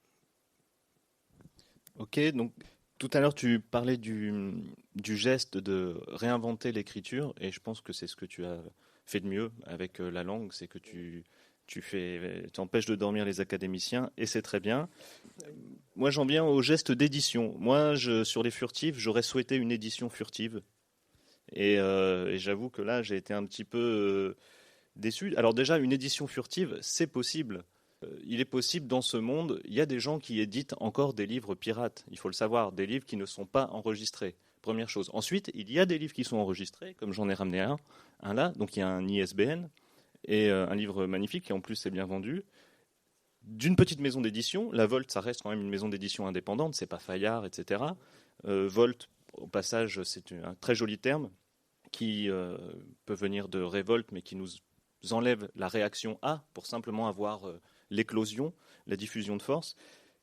Ok, donc tout à l'heure, tu parlais du geste de réinventer l'écriture, et je pense que c'est ce que tu as fait de mieux avec la langue, c'est que tu empêches de dormir les académiciens, et c'est très bien. Moi, j'en viens au geste d'édition. Moi, sur les furtifs, j'aurais souhaité une édition furtive, et j'avoue que là, j'ai été un petit peu déçu. Alors déjà, une édition furtive, c'est possible. Il est possible dans ce monde, il y a des gens qui éditent encore des livres pirates, il faut le savoir, des livres qui ne sont pas enregistrés, première chose. Ensuite, il y a des livres qui sont enregistrés, comme j'en ai ramené un là, donc il y a un ISBN, et un livre magnifique, et en plus c'est bien vendu, d'une petite maison d'édition. La Volte, ça reste quand même une maison d'édition indépendante, c'est pas Fayard, etc. Volte, au passage, c'est un très joli terme, qui peut venir de révolte, mais qui nous enlève la réaction A, pour simplement avoir l'éclosion, la diffusion de force.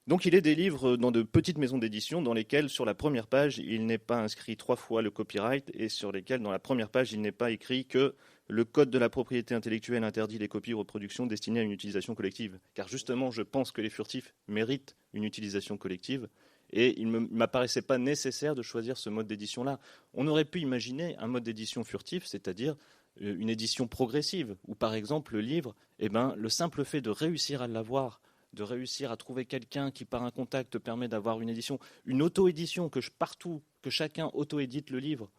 Donc il est des livres dans de petites maisons d'édition dans lesquelles, sur la première page, il n'est pas inscrit 3 fois le copyright et sur lesquelles, dans la première page, il n'est pas écrit que le code de la propriété intellectuelle interdit les copies ou reproductions destinées à une utilisation collective. Car justement, je pense que les furtifs méritent une utilisation collective et il ne m'apparaissait pas nécessaire de choisir ce mode d'édition-là. On aurait pu imaginer un mode d'édition furtif, c'est-à-dire une édition progressive, où par exemple le livre, le simple fait de réussir à l'avoir, de réussir à trouver quelqu'un qui par un contact te permet d'avoir une édition, une auto-édition, que chacun auto-édite le livre,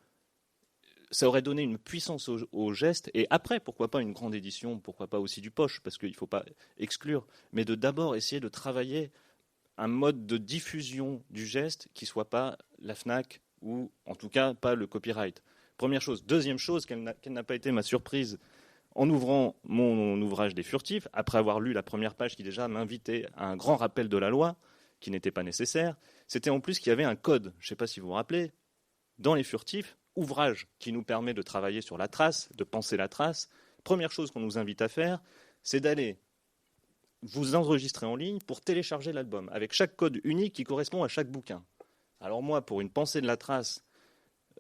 ça aurait donné une puissance au geste, et après, pourquoi pas une grande édition, pourquoi pas aussi du poche, parce qu'il ne faut pas exclure, mais de d'abord essayer de travailler un mode de diffusion du geste qui ne soit pas la FNAC, ou en tout cas pas le copyright. Première chose. Deuxième chose, quelle n'a pas été ma surprise en ouvrant mon ouvrage des furtifs, après avoir lu la première page qui déjà m'invitait à un grand rappel de la loi, qui n'était pas nécessaire, c'était en plus qu'il y avait un code, je ne sais pas si vous vous rappelez, dans les furtifs, ouvrage qui nous permet de travailler sur la trace, de penser la trace. Première chose qu'on nous invite à faire, c'est d'aller vous enregistrer en ligne pour télécharger l'album, avec chaque code unique qui correspond à chaque bouquin. Alors moi, pour une pensée de la trace,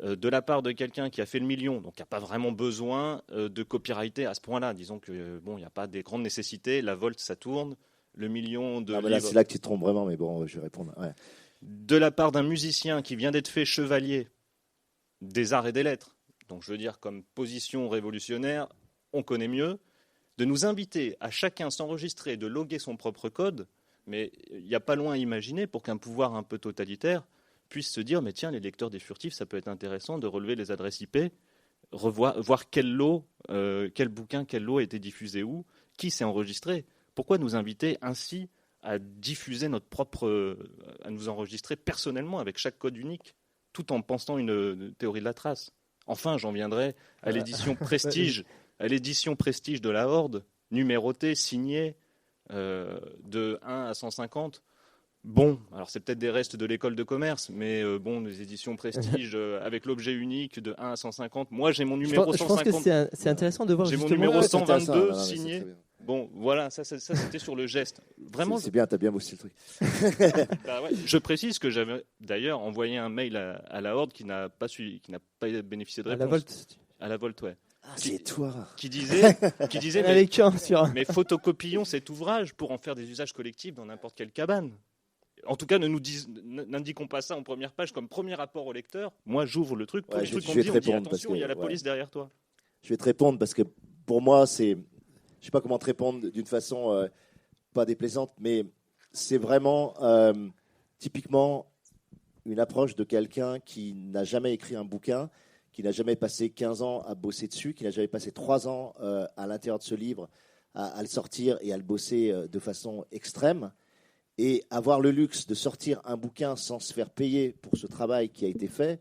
de la part de quelqu'un qui a fait le million, donc qui n'a pas vraiment besoin de copyrighter à ce point-là. Disons que il n'y a pas des grandes nécessités. La Volte, ça tourne. Le million de livres... C'est là que tu te trompes vraiment, mais bon, je vais répondre. Ouais. De la part d'un musicien qui vient d'être fait chevalier des arts et des lettres, donc je veux dire comme position révolutionnaire, on connaît mieux, de nous inviter à chacun s'enregistrer, de loguer son propre code, mais il n'y a pas loin à imaginer pour qu'un pouvoir un peu totalitaire puisse se dire, mais tiens, les lecteurs des furtifs, ça peut être intéressant de relever les adresses IP, voir quel bouquin, quel lot a été diffusé où, qui s'est enregistré. Pourquoi nous inviter ainsi à diffuser à nous enregistrer personnellement avec chaque code unique, tout en pensant une théorie de la trace. Enfin, j'en viendrai à l'édition Prestige, de la Horde, numérotée, signée, de 1 à 150. Bon, alors c'est peut-être des restes de l'école de commerce, mais des éditions Prestige avec l'objet unique de 1 à 150. Moi, j'ai mon numéro 150. Je pense que c'est intéressant de voir j'ai justement... mon numéro 122 signé. Bon, voilà, ça c'était sur le geste. Vraiment, c'est bien, t'as bien bossé le truc. Ouais. Je précise que j'avais d'ailleurs envoyé un mail à la Horde qui n'a pas bénéficié de réponse. À la Volte, ouais. Ah, c'est toi. Qui disait mais photocopions cet ouvrage pour en faire des usages collectifs dans n'importe quelle cabane. En tout cas, n'indiquons pas ça en première page comme premier rapport au lecteur. Moi, j'ouvre le truc. Premier truc qu'on dit, on dit attention, il y a la police derrière toi. Je vais te répondre parce que pour moi, je ne sais pas comment te répondre d'une façon pas déplaisante, mais c'est vraiment typiquement une approche de quelqu'un qui n'a jamais écrit un bouquin, qui n'a jamais passé 15 ans à bosser dessus, qui n'a jamais passé 3 ans à l'intérieur de ce livre à le sortir et à le bosser de façon extrême. Et avoir le luxe de sortir un bouquin sans se faire payer pour ce travail qui a été fait,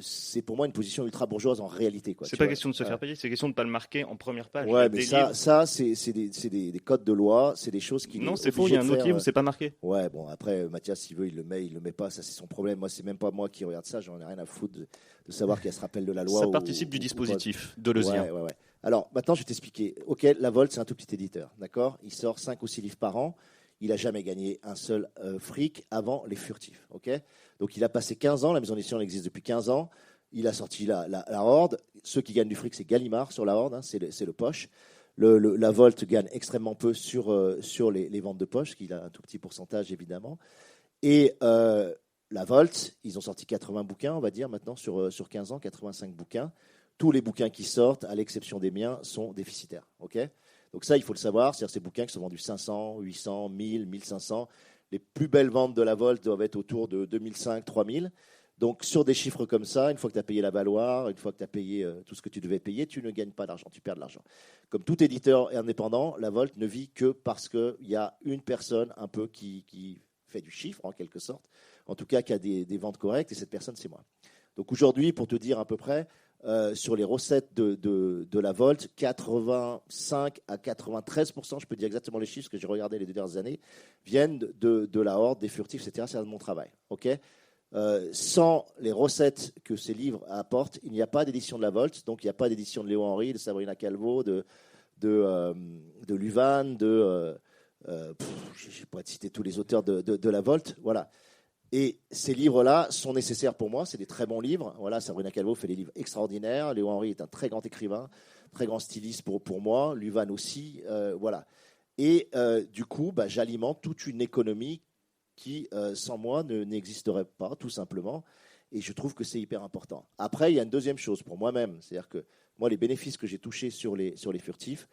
c'est pour moi une position ultra bourgeoise en réalité. C'est pas question de se faire payer, c'est question de ne pas le marquer en première page. Ouais, mais ça c'est des codes de loi, c'est des choses qui. Non, c'est faux, il y a un autre livre où c'est pas marqué. Ouais, bon, après, Mathias, s'il veut, il le met pas, ça c'est son problème. Moi, c'est même pas moi qui regarde ça, j'en ai rien à foutre de savoir qu'elle se rappelle de la loi. Ça participe du dispositif de Lezien. Ouais. Alors, maintenant, je vais t'expliquer. Ok, La Volte, c'est un tout petit éditeur, d'accord ? Il sort 5 ou 6 livres par an. Il n'a jamais gagné un seul fric avant Les Furtifs, ok ? Donc, il a passé 15 ans, la maison d'édition existe depuis 15 ans. Il a sorti la Horde. Ceux qui gagnent du fric, c'est Gallimard sur la Horde, hein, c'est le poche. La Volte gagne extrêmement peu sur les ventes de poche, qu'il a un tout petit pourcentage évidemment. Et la Volte, ils ont sorti 80 bouquins, on va dire maintenant, sur 15 ans, 85 bouquins. Tous les bouquins qui sortent, à l'exception des miens, sont déficitaires. Okay, donc ça, il faut le savoir. C'est-à-dire ces bouquins qui sont vendus 500, 800, 1000, 1500. Les plus belles ventes de la Volte doivent être autour de 2005, 3000. Donc, sur des chiffres comme ça, une fois que tu as payé la valoir, une fois que tu as payé tout ce que tu devais payer, tu ne gagnes pas d'argent, tu perds de l'argent. Comme tout éditeur indépendant, la Volte ne vit que parce qu'il y a une personne un peu qui fait du chiffre, en quelque sorte, en tout cas qui a des ventes correctes, et cette personne, c'est moi. Donc, aujourd'hui, pour te dire à peu près, sur les recettes de la Volte, 85 à 93%, je peux dire exactement les chiffres, parce que j'ai regardé les 2 dernières années, viennent de la Horde, des Furtifs, etc. C'est de mon travail. Okay, sans les recettes que ces livres apportent, il n'y a pas d'édition de la Volte, donc il n'y a pas d'édition de Léo Henry, de Sabrina Calvo, de Luvan, je ne pourrais te citer tous les auteurs de la Volte, voilà. Et ces livres-là sont nécessaires pour moi, c'est des très bons livres. Voilà, Sabrina Calvo fait des livres extraordinaires, Léo Henry est un très grand écrivain, très grand styliste pour moi, Luvan aussi, voilà. Et du coup, j'alimente toute une économie qui, sans moi, n'existerait pas, tout simplement. Et je trouve que c'est hyper important. Après, il y a une deuxième chose pour moi-même. C'est-à-dire que moi, les bénéfices que j'ai touchés sur les Furtifs,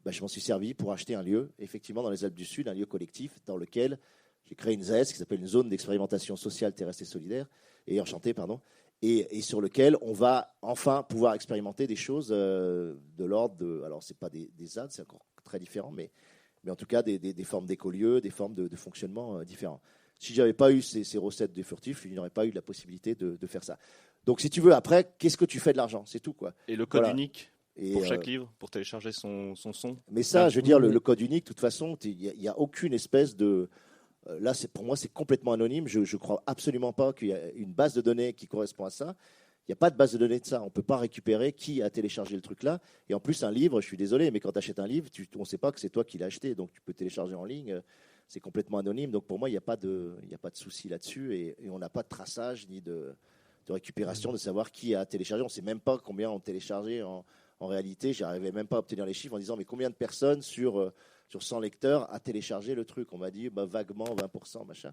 je m'en suis servi pour acheter un lieu, effectivement, dans les Alpes du Sud, un lieu collectif dans lequel j'ai créé une ZES qui s'appelle une zone d'expérimentation sociale, terrestre et solidaire, et enchantée, pardon, et sur lequel on va enfin pouvoir expérimenter des choses de l'ordre de... Alors, ce n'est pas des ZAD, c'est encore très différent, mais en tout cas des formes d'écolieux, des formes de fonctionnement différents. Si je n'avais pas eu ces recettes des Furtifs, il n'y aurait pas eu la possibilité de faire ça. Donc, si tu veux, après, qu'est-ce que tu fais de l'argent ? C'est tout, quoi. Et le code unique pour chaque livre, pour télécharger son son. Mais ça, je veux dire, le code unique, de toute façon, il n'y a aucune espèce de... Là, pour moi, c'est complètement anonyme. Je ne crois absolument pas qu'il y a une base de données qui correspond à ça. Il n'y a pas de base de données de ça. On ne peut pas récupérer qui a téléchargé le truc là. Et en plus, un livre, je suis désolé, mais quand tu achètes un livre, on ne sait pas que c'est toi qui l'as acheté. Donc, tu peux télécharger en ligne. C'est complètement anonyme. Donc, pour moi, il n'y a pas de souci là-dessus. Et on n'a pas de traçage ni de récupération de savoir qui a téléchargé. On ne sait même pas combien ont téléchargé en réalité. Je n'arrivais même pas à obtenir les chiffres en disant mais combien de personnes sur 100 lecteurs a téléchargé le truc. On m'a dit vaguement 20%, machin.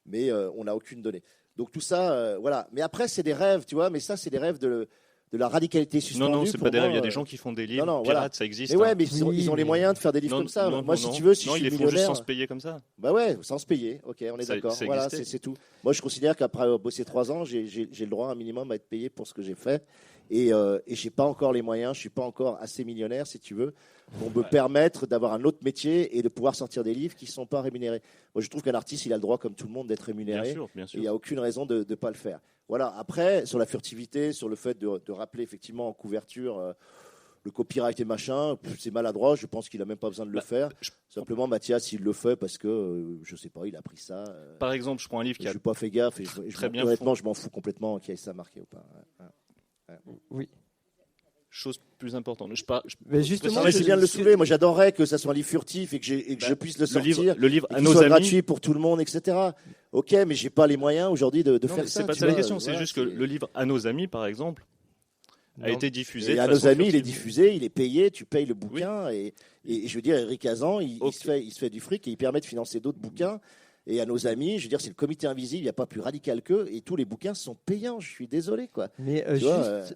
Mais on n'a aucune donnée. Donc tout ça, voilà. Mais après, c'est des rêves, tu vois. Mais ça, c'est des rêves de la radicalité suspendue. Non, c'est pas des rêves. Il y a des gens qui font des livres pirates, voilà. Ça existe. Mais ouais, mais ils ont les moyens de faire des livres comme ça. Moi, si tu veux, si je suis millionnaire... Non, ils les font juste sans se payer comme ça. Bah ouais, sans se payer. Ok, on est d'accord. Voilà, c'est tout. Moi, je considère qu'après avoir bossé 3 ans, j'ai le droit un minimum à être payé pour ce que j'ai fait. Et j'ai pas encore les moyens, je suis pas encore assez millionnaire, si tu veux, pour me permettre d'avoir un autre métier et de pouvoir sortir des livres qui ne sont pas rémunérés. Moi, je trouve qu'un artiste, il a le droit, comme tout le monde, d'être rémunéré. Bien sûr. Il n'y a aucune raison de ne pas le faire. Voilà. Après, sur la furtivité, sur le fait de rappeler effectivement en couverture le copyright et machin, c'est maladroit. Je pense qu'il n'a même pas besoin de le faire. Simplement, Mathias, il le fait parce que, je ne sais pas, il a pris ça. Par exemple, je prends un livre qui a... Je n'ai pas fait gaffe. Et honnêtement, je m'en fous complètement qu'il y ait ça marqué ou pas. Oui. Chose plus importante. Justement, c'est bien de le soulever. Moi, j'adorerais que ça soit un livre furtif et que je puisse le sortir. Le livre à nos amis, gratuit pour tout le monde, etc. Ok, mais j'ai pas les moyens aujourd'hui de faire ça. C'est pas ça la question. C'est juste que le livre à nos amis, par exemple, a été diffusé. Et à nos amis, il est diffusé, il est payé. Tu payes le bouquin et je veux dire, Eric Hazan, il se fait du fric et il permet de financer d'autres bouquins. Et à nos amis, je veux dire, c'est le comité invisible, il n'y a pas plus radical qu'eux, et tous les bouquins sont payants, je suis désolé, quoi. Mais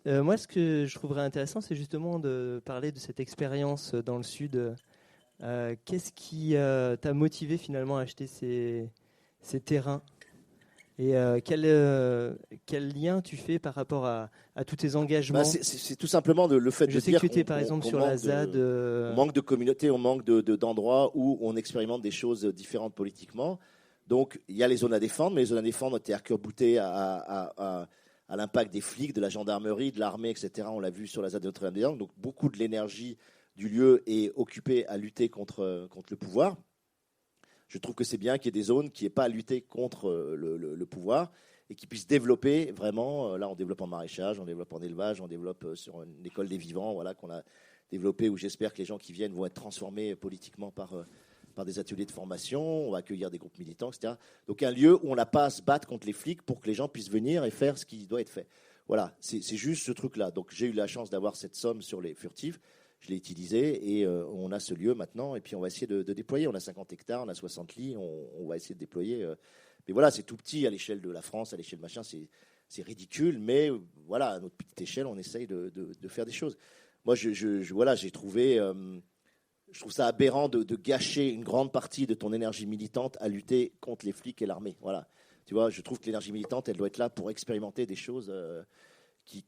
moi, ce que je trouverais intéressant, c'est justement de parler de cette expérience dans le Sud. Qu'est-ce qui t'a motivé finalement à acheter ces terrains ? Et quel lien tu fais par rapport à tous tes engagements ? C'est tout simplement le fait de dire... Je sais que tu étais par exemple sur la ZAD... On manque de communauté, on manque d'endroits où on expérimente des choses différentes politiquement. Donc, il y a les zones à défendre, mais les zones à défendre étaient arc-boutés à à l'impact des flics, de la gendarmerie, de l'armée, etc. On l'a vu sur la ZAD de Notre-Dame-des-Landes. Donc beaucoup de l'énergie du lieu est occupée à lutter contre le pouvoir. Je trouve que c'est bien qu'il y ait des zones qui n'aient pas à lutter contre le pouvoir et qui puissent développer vraiment. Là, on développe en maraîchage, on développe en élevage, on développe sur une école des vivants, voilà, qu'on a développé, où j'espère que les gens qui viennent vont être transformés politiquement par des ateliers de formation. On va accueillir des groupes militants, etc. Donc un lieu où on n'a pas à se battre contre les flics pour que les gens puissent venir et faire ce qui doit être fait. Voilà, c'est juste ce truc-là. Donc j'ai eu la chance d'avoir cette somme sur les furtifs. Je l'ai utilisé et on a ce lieu maintenant. Et puis on va essayer de déployer. On a 50 hectares, on a 60 lits. On va essayer de déployer. Mais voilà, c'est tout petit à l'échelle de la France, à l'échelle de machin. C'est ridicule. Mais voilà, à notre petite échelle, on essaye de faire des choses. Moi, voilà, j'ai trouvé... je trouve ça aberrant de gâcher une grande partie de ton énergie militante à lutter contre les flics et l'armée. Voilà. Tu vois, je trouve que l'énergie militante, elle doit être là pour expérimenter des choses...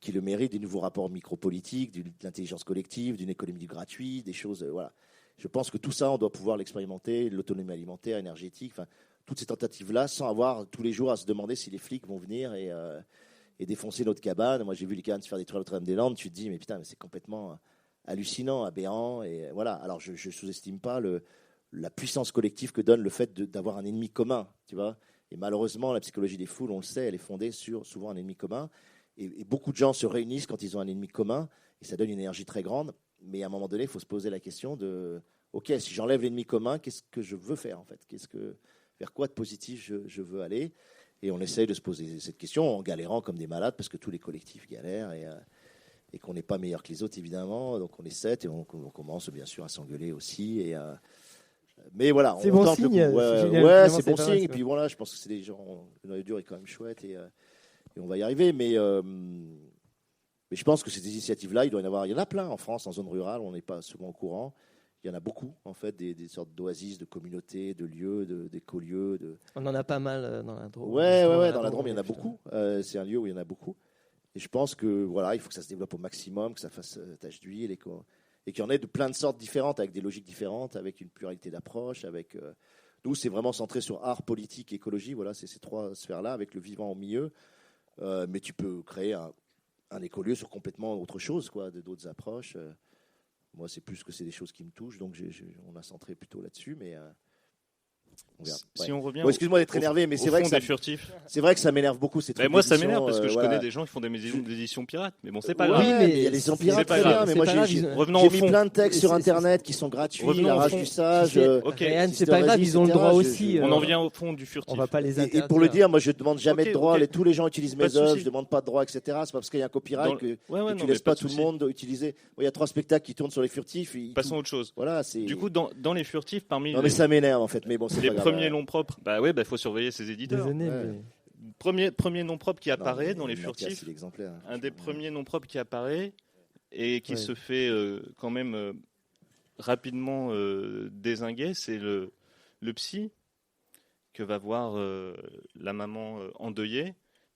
Qui le mérite, des nouveaux rapports micropolitiques, de l'intelligence collective, d'une économie du gratuit, des choses. Voilà. Je pense que tout ça, on doit pouvoir l'expérimenter, l'autonomie alimentaire, énergétique, enfin, toutes ces tentatives-là, sans avoir tous les jours à se demander si les flics vont venir et défoncer notre cabane. Moi, j'ai vu les cabanes se faire détruire à Notre-Dame-des-Landes. Tu te dis, mais putain, mais c'est complètement hallucinant, aberrant. Et voilà. Alors, je ne sous-estime pas la puissance collective que donne le fait d'avoir un ennemi commun, tu vois. Et malheureusement, la psychologie des foules, on le sait, elle est fondée sur souvent un ennemi commun. Et beaucoup de gens se réunissent quand ils ont un ennemi commun, et ça donne une énergie très grande. Mais à un moment donné, il faut se poser la question de OK, si j'enlève l'ennemi commun, qu'est-ce que je veux faire en fait ? Vers quoi de positif je veux aller ? Et on essaye de se poser cette question en galérant comme des malades, parce que tous les collectifs galèrent et qu'on n'est pas meilleur que les autres, évidemment. Donc on est 7 et on commence bien sûr à s'engueuler aussi. Mais voilà, c'est on bon tente signe, le coup. Ouais, c'est bon signe. Et puis voilà, je pense que c'est des gens, le noyau dur est quand même chouette et on va y arriver. Mais je pense que ces initiatives-là, il y en a plein en France, en zone rurale, on n'est pas souvent au courant. Il y en a beaucoup, en fait, des sortes d'oasis, de communautés, de lieux, d'écolieux. On en a pas mal dans la Drôme. Ouais, dans la Drôme, il y en a beaucoup. C'est un lieu où il y en a beaucoup. Et je pense que voilà, il faut que ça se développe au maximum, que ça fasse tache d'huile et qu'il y en ait de plein de sortes différentes, avec des logiques différentes, avec une pluralité d'approches. Nous, c'est vraiment centré sur art, politique, écologie. Voilà, c'est ces trois sphères-là, avec le vivant au milieu. Mais tu peux créer un écolieu sur complètement autre chose, quoi, d'autres approches. Moi, c'est plus que c'est des choses qui me touchent, donc on a centré plutôt là-dessus, mais on verra. Si on revient, excuse-moi d'être énervé, mais c'est vrai que ça m'énerve beaucoup ces trucs. Moi, ça m'énerve parce que je connais des gens qui font des éditions pirates, mais bon, c'est pas grave. Oui, mais il y a les éditions pirates, très bien. Mais moi, j'ai mis plein de textes sur Internet qui sont gratuits, la rage du sage. C'est pas grave, ils ont le droit aussi. On en vient au fond du furtif. On va pas les interdire. Et pour le dire, moi, je demande jamais de droit. Tous les gens utilisent mes œuvres, je demande pas de droit, etc. C'est pas parce qu'il y a un copyright que tu laisses pas tout le monde utiliser. Il y a 3 spectacles qui tournent sur les furtifs. Passons à autre chose. Du coup, dans les furtifs, parmi non, mais ça m'énerve en fait. Mais bon, c'est les premiers noms propres. Il faut surveiller ses éditeurs. Premier nom propre qui apparaît dans les furtifs. Un des premiers noms propres qui apparaît et qui se fait quand même rapidement dézinguer, c'est le psy que va voir la maman endeuillée.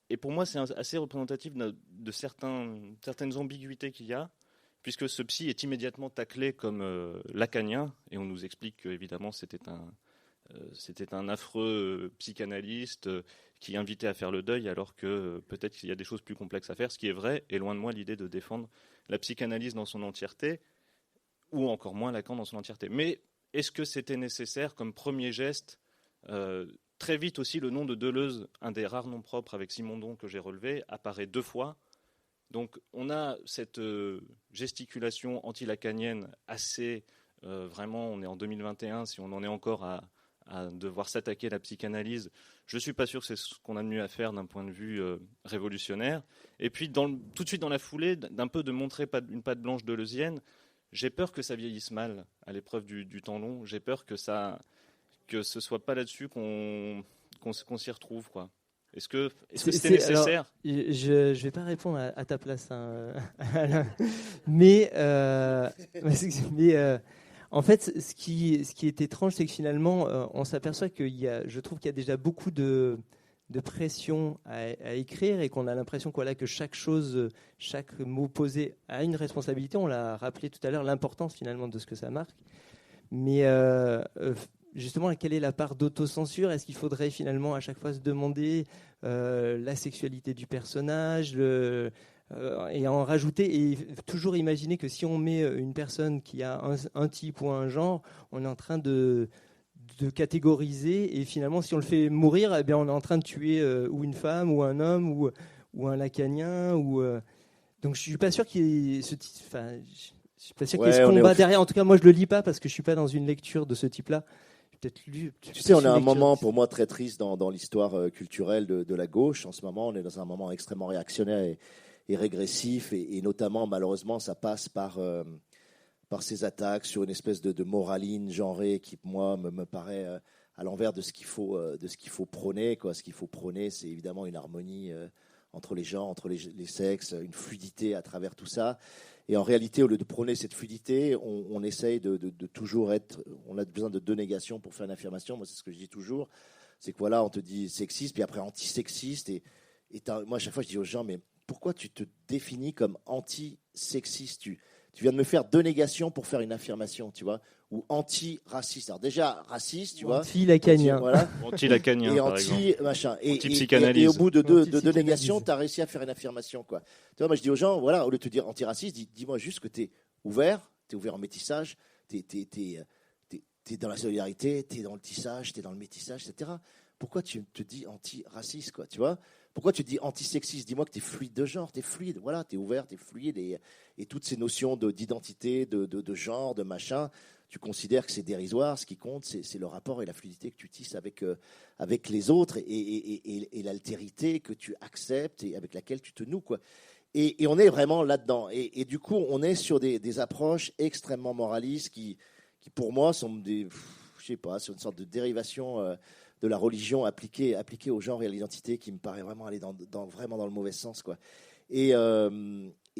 Et pour moi, c'est assez représentatif de certaines ambiguïtés qu'il y a, puisque ce psy est immédiatement taclé comme lacanien, et on nous explique qu'évidemment c'était un affreux psychanalyste qui invitait à faire le deuil, alors que peut-être qu'il y a des choses plus complexes à faire, ce qui est vrai, et loin de moi l'idée de défendre la psychanalyse dans son entièreté, ou encore moins Lacan dans son entièreté. Mais est-ce que c'était nécessaire comme premier geste ? Très vite aussi, le nom de Deleuze, un des rares noms propres avec Simondon que j'ai relevé, apparaît 2 fois. Donc on a cette gesticulation anti-lacanienne assez... vraiment, on est en 2021, si on en est encore à devoir s'attaquer à la psychanalyse, je ne suis pas sûr que c'est ce qu'on a de mieux à faire d'un point de vue révolutionnaire. Et puis tout de suite dans la foulée, d'un peu de montrer une patte blanche deleuzienne, j'ai peur que ça vieillisse mal à l'épreuve du temps long. J'ai peur que ce soit pas là-dessus qu'on s'y retrouve, quoi. Est-ce que c'était nécessaire ? Alors, je vais pas répondre à ta place, hein, Alain. Mais en fait, ce qui est étrange, c'est que finalement, on s'aperçoit je trouve qu'il y a déjà beaucoup de pression à écrire et qu'on a l'impression que chaque mot posé a une responsabilité. On l'a rappelé tout à l'heure, l'importance finalement de ce que ça marque. Mais justement, quelle est la part d'autocensure? Est-ce qu'il faudrait finalement à chaque fois se demander la sexualité du personnage et en rajouter, et toujours imaginer que si on met une personne qui a un type ou un genre, on est en train de catégoriser, et finalement si on le fait mourir, eh bien, on est en train de tuer ou une femme ou un homme ou un lacanien donc je suis pas sûr qu'il y ait je suis pas sûr qu'il y ait ce combat derrière. En tout cas, moi je le lis pas parce que je suis pas dans une lecture de ce type-là. Peut-être lu. Tu sais, on a un moment pour moi très triste dans l'histoire culturelle de la gauche. En ce moment, on est dans un moment extrêmement réactionnaire et régressif, et notamment malheureusement ça passe par ces attaques sur une espèce de moraline genrée qui, moi, me paraît à l'envers de ce qu'il faut prôner, quoi. Ce qu'il faut prôner, c'est évidemment une harmonie entre les genres, entre les sexes, une fluidité à travers tout ça. Et en réalité, au lieu de prôner cette fluidité, on essaye de toujours être... On a besoin de deux négations pour faire une affirmation. Moi, c'est ce que je dis toujours. C'est que voilà, on te dit sexiste, puis après antisexiste. Et moi, à chaque fois, je dis aux gens, mais pourquoi tu te définis comme anti-sexiste? Tu viens de me faire deux négations pour faire une affirmation, tu vois, ou anti-raciste. Alors déjà, raciste, tu vois. Anti-lacanien. Voilà. Anti-lacanien, par exemple. Machin. Anti-psychanalyse. Et au bout de deux négations, tu as réussi à faire une affirmation, quoi. Tu vois, moi, je dis aux gens, voilà, au lieu de te dire anti-raciste, dis-moi juste que tu es ouvert en métissage, tu es dans la solidarité, tu es dans le tissage, tu es dans le métissage, etc. Pourquoi tu te dis anti-raciste, quoi, tu vois? Pourquoi tu dis antisexiste? Dis-moi que tu es fluide de genre, tu es fluide, voilà, tu es ouvert, tu es fluide, et toutes ces notions d'identité, de genre, de machin, tu considères que c'est dérisoire. Ce qui compte, c'est le rapport et la fluidité que tu tisses avec les autres, et l'altérité que tu acceptes et avec laquelle tu te noues, quoi. Et on est vraiment là-dedans. Et du coup, on est sur des approches extrêmement moralistes qui pour moi, sont sur une sorte de dérivation de la religion appliquée au genre et à l'identité, qui me paraît vraiment aller vraiment dans le mauvais sens, quoi. Et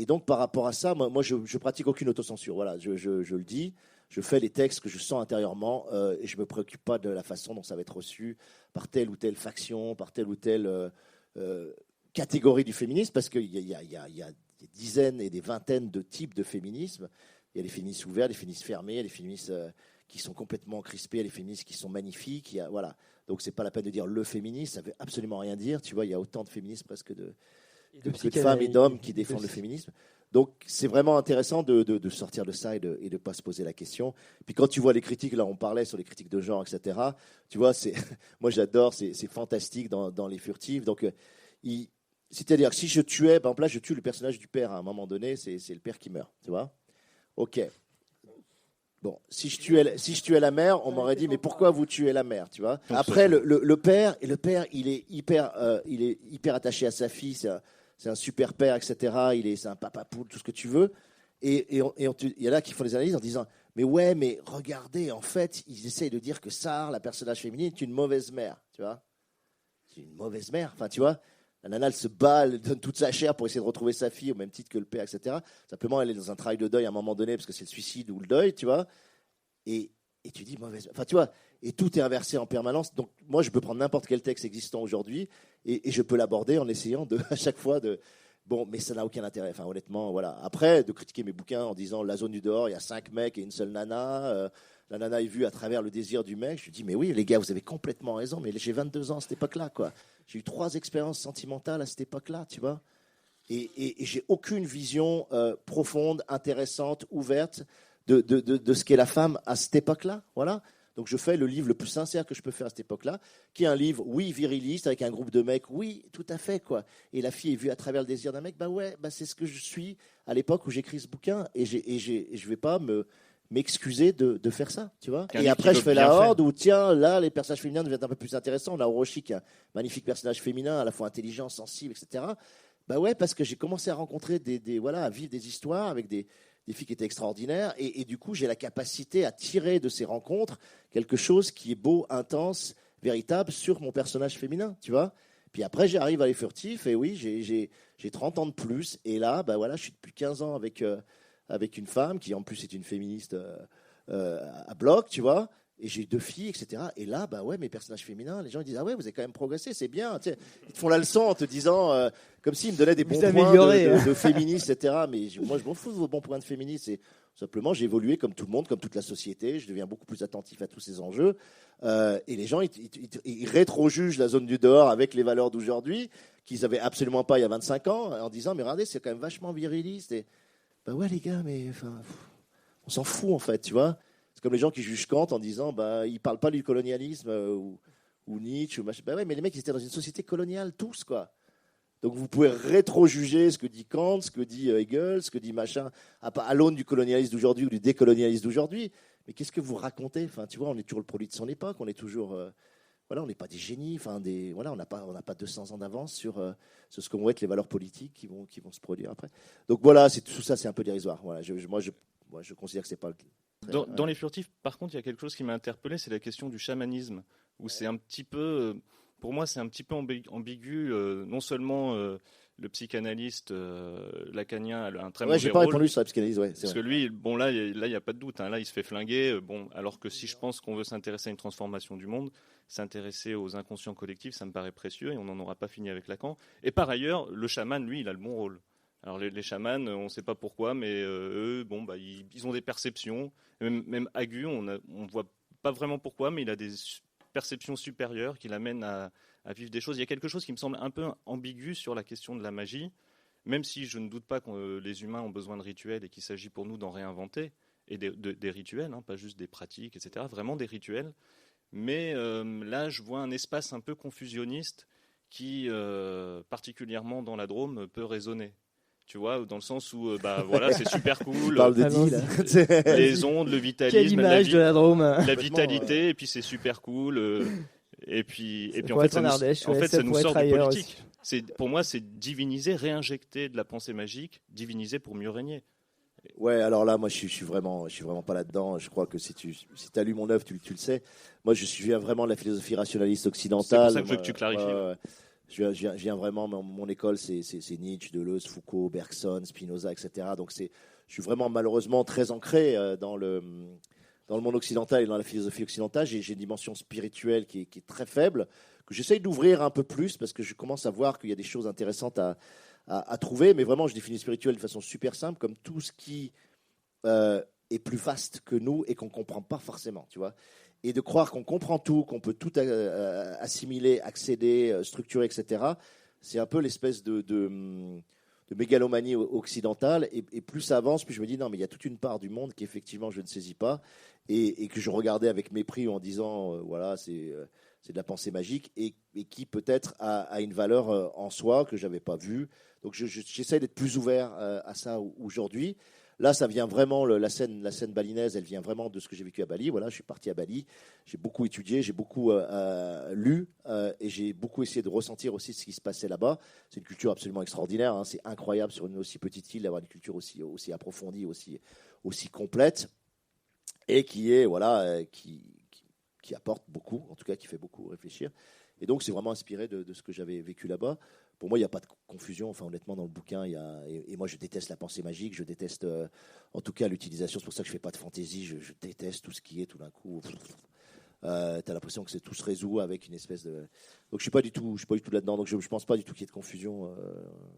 donc, par rapport à ça, moi je pratique aucune autocensure. Voilà, je le dis, je fais les textes que je sens intérieurement, et je me préoccupe pas de la façon dont ça va être reçu par telle ou telle faction, par telle ou telle catégorie du féminisme, parce qu'il y a des dizaines et des vingtaines de types de féminisme. Il y a les féministes ouverts, les féministes fermés, il y a les féministes qui sont complètement crispés, il y a les féministes qui sont magnifiques. Voilà. Donc, c'est pas la peine de dire le féministe, ça veut absolument rien dire. Tu vois, il y a autant de féministes presque que de femmes et d'hommes qui défendent le féminisme. Donc, c'est vraiment intéressant de sortir de ça et de pas se poser la question. Puis quand tu vois les critiques, là, on parlait sur les critiques de genre, etc. Tu vois, moi, j'adore, c'est fantastique dans Les Furtifs. Donc, c'est-à-dire que si je tuais, par exemple, là, je tue le personnage du père à un moment donné, c'est le père qui meurt, tu vois. Ok. Bon, si je tuais la mère, on m'aurait dit, mais pourquoi vous tuez la mère, tu vois? Après, le père, il est hyper attaché à sa fille, c'est un super père, etc. C'est un papa poule, tout ce que tu veux. Et il y en a qui font des analyses en disant, mais ouais, mais regardez, en fait, ils essayent de dire que Sarah, la personnage féminine, est une mauvaise mère, tu vois? C'est une mauvaise mère, enfin, tu vois? La nana, elle se bat, elle donne toute sa chair pour essayer de retrouver sa fille, au même titre que le père, etc. Simplement, elle est dans un travail de deuil à un moment donné, parce que c'est le suicide ou le deuil, tu vois. Et tu dis mauvaise. Enfin, tu vois, et tout est inversé en permanence. Donc, moi, je peux prendre n'importe quel texte existant aujourd'hui et je peux l'aborder en essayant à chaque fois de. Bon, mais ça n'a aucun intérêt. Enfin, honnêtement, voilà. Après, de critiquer mes bouquins en disant la zone du dehors, il y a 5 mecs et une seule nana. La nana est vue à travers le désir du mec. Je dis, mais oui, les gars, vous avez complètement raison. Mais j'ai 22 ans à cette époque-là, quoi. J'ai eu 3 expériences sentimentales à cette époque-là, tu vois. Et j'ai aucune vision profonde, intéressante, ouverte de ce qu'est la femme à cette époque-là. Voilà. Donc je fais le livre le plus sincère que je peux faire à cette époque-là, qui est un livre, oui, viriliste, avec un groupe de mecs, oui, tout à fait, quoi. Et la fille est vue à travers le désir d'un mec, bah ouais, bah c'est ce que je suis à l'époque où j'écris ce bouquin. Et je vais pas m'excuser de faire ça, tu vois. Et après, je fais la horde où, tiens, là, les personnages féminins deviennent un peu plus intéressants. On a Orochi, qui est un magnifique personnage féminin, à la fois intelligent, sensible, etc. Bah ouais, parce que j'ai commencé à rencontrer à vivre des histoires avec des filles qui étaient extraordinaires. Et du coup, j'ai la capacité à tirer de ces rencontres quelque chose qui est beau, intense, véritable sur mon personnage féminin, tu vois. Puis après, j'arrive à Les Furtifs, et oui, j'ai 30 ans de plus. Et là, bah voilà, je suis depuis 15 ans avec une femme qui, en plus, est une féministe à bloc, tu vois. Et j'ai 2 filles, etc. Et là, bah ouais, mes personnages féminins, les gens ils disent, ah ouais, vous avez quand même progressé, c'est bien. Tu sais, ils te font la leçon en te disant, comme s'ils me donnaient des bons points de féministes, etc. Mais moi, je m'en fous de vos bons points de féministes. Simplement, j'ai évolué comme tout le monde, comme toute la société. Je deviens beaucoup plus attentif à tous ces enjeux. Et les gens, ils rétro-jugent la zone du dehors avec les valeurs d'aujourd'hui qu'ils n'avaient absolument pas il y a 25 ans, en disant, mais regardez, c'est quand même vachement viriliste. Et, bah ouais, les gars, mais on s'en fout, en fait, tu vois. C'est comme les gens qui jugent Kant en disant, bah, il ne parle pas du colonialisme ou Nietzsche. Ou machin. Bah ouais, mais les mecs, ils étaient dans une société coloniale, tous, quoi. Donc vous pouvez rétro-juger ce que dit Kant, ce que dit Hegel, ce que dit machin, à l'aune du colonialisme d'aujourd'hui ou du décolonialisme d'aujourd'hui. Mais qu'est-ce que vous racontez? Enfin, tu vois, on est toujours le produit de son époque, on est toujours, voilà, on n'est pas des génies, voilà, on n'a pas 200 ans d'avance sur ce que vont être les valeurs politiques qui vont se produire après. Donc voilà, tout ça, c'est un peu dérisoire. Voilà, moi, je considère que c'est pas le cas. Dans Les Furtifs, par contre, il y a quelque chose qui m'a interpellé, c'est la question du chamanisme, où c'est un petit peu, pour moi, c'est un petit peu ambigu. Non seulement le psychanalyste lacanien a un très mauvais j'ai pas rôle, répondu sur la psychanalyse, parce que lui, bon là, il y a pas de doute, hein, là, il se fait flinguer. Bon, alors que si je pense qu'on veut s'intéresser à une transformation du monde, s'intéresser aux inconscients collectifs, ça me paraît précieux, et on n'en aura pas fini avec Lacan. Et par ailleurs, le chaman, lui, il a le bon rôle. Alors les chamans, on ne sait pas pourquoi, mais eux, bon, bah, ils ont des perceptions. Même Agu, on ne voit pas vraiment pourquoi, mais il a des perceptions supérieures qui l'amènent à vivre des choses. Il y a quelque chose qui me semble un peu ambigu sur la question de la magie, même si je ne doute pas que les humains ont besoin de rituels et qu'il s'agit pour nous d'en réinventer, et des rituels, hein, pas juste des pratiques, etc., vraiment des rituels. Mais là, je vois un espace un peu confusionniste qui, particulièrement dans la Drôme, peut résonner. Tu vois, dans le sens où, voilà, c'est super cool. Parle de dit, là. Les ondes, le vitalisme, Quelle image de la Drôme. la vitalité, et puis c'est super cool. Et puis en fait, ça nous sort du politique. Pour moi, c'est diviniser, réinjecter de la pensée magique, diviniser pour mieux régner. Ouais, alors là, moi, je suis vraiment pas là-dedans. Je crois que si tu as lu mon œuvre, tu le sais. Moi, je viens vraiment de la philosophie rationaliste occidentale. C'est pour ça que je veux que tu clarifies. Je viens vraiment, mon école, c'est Nietzsche, Deleuze, Foucault, Bergson, Spinoza, etc. Donc, je suis vraiment malheureusement très ancré dans le monde occidental et dans la philosophie occidentale. J'ai une dimension spirituelle qui est très faible, que j'essaye d'ouvrir un peu plus parce que je commence à voir qu'il y a des choses intéressantes à trouver. Mais vraiment, je définis spirituel de façon super simple, comme tout ce qui est plus vaste que nous et qu'on ne comprend pas forcément, tu vois. Et de croire qu'on comprend tout, qu'on peut tout assimiler, accéder, structurer, etc., c'est un peu l'espèce de mégalomanie occidentale. Et plus ça avance, plus je me dis, non, mais il y a toute une part du monde qu'effectivement je ne saisis pas et que je regardais avec mépris en disant, voilà, c'est de la pensée magique et qui peut-être a une valeur en soi que je n'avais pas vue. Donc j'essaie d'être plus ouvert à ça aujourd'hui. Là, ça vient vraiment, la scène balinaise, elle vient vraiment de ce que j'ai vécu à Bali. Voilà, je suis parti à Bali, j'ai beaucoup étudié, j'ai beaucoup lu et j'ai beaucoup essayé de ressentir aussi ce qui se passait là-bas. C'est une culture absolument extraordinaire, hein. C'est incroyable sur une aussi petite île d'avoir une culture aussi approfondie, aussi complète et qui est, voilà, qui apporte beaucoup, en tout cas qui fait beaucoup réfléchir. Et donc, c'est vraiment inspiré de ce que j'avais vécu là-bas. Pour moi, il n'y a pas de confusion. Enfin, honnêtement, dans le bouquin, et moi, je déteste la pensée magique. Je déteste, en tout cas, l'utilisation. C'est pour ça que je ne fais pas de fantaisie. Je déteste tout ce qui est tout d'un coup. Tu as l'impression que tout se résout avec une espèce de. Donc, je suis pas du tout là-dedans. Donc, je ne pense pas du tout qu'il y ait de confusion.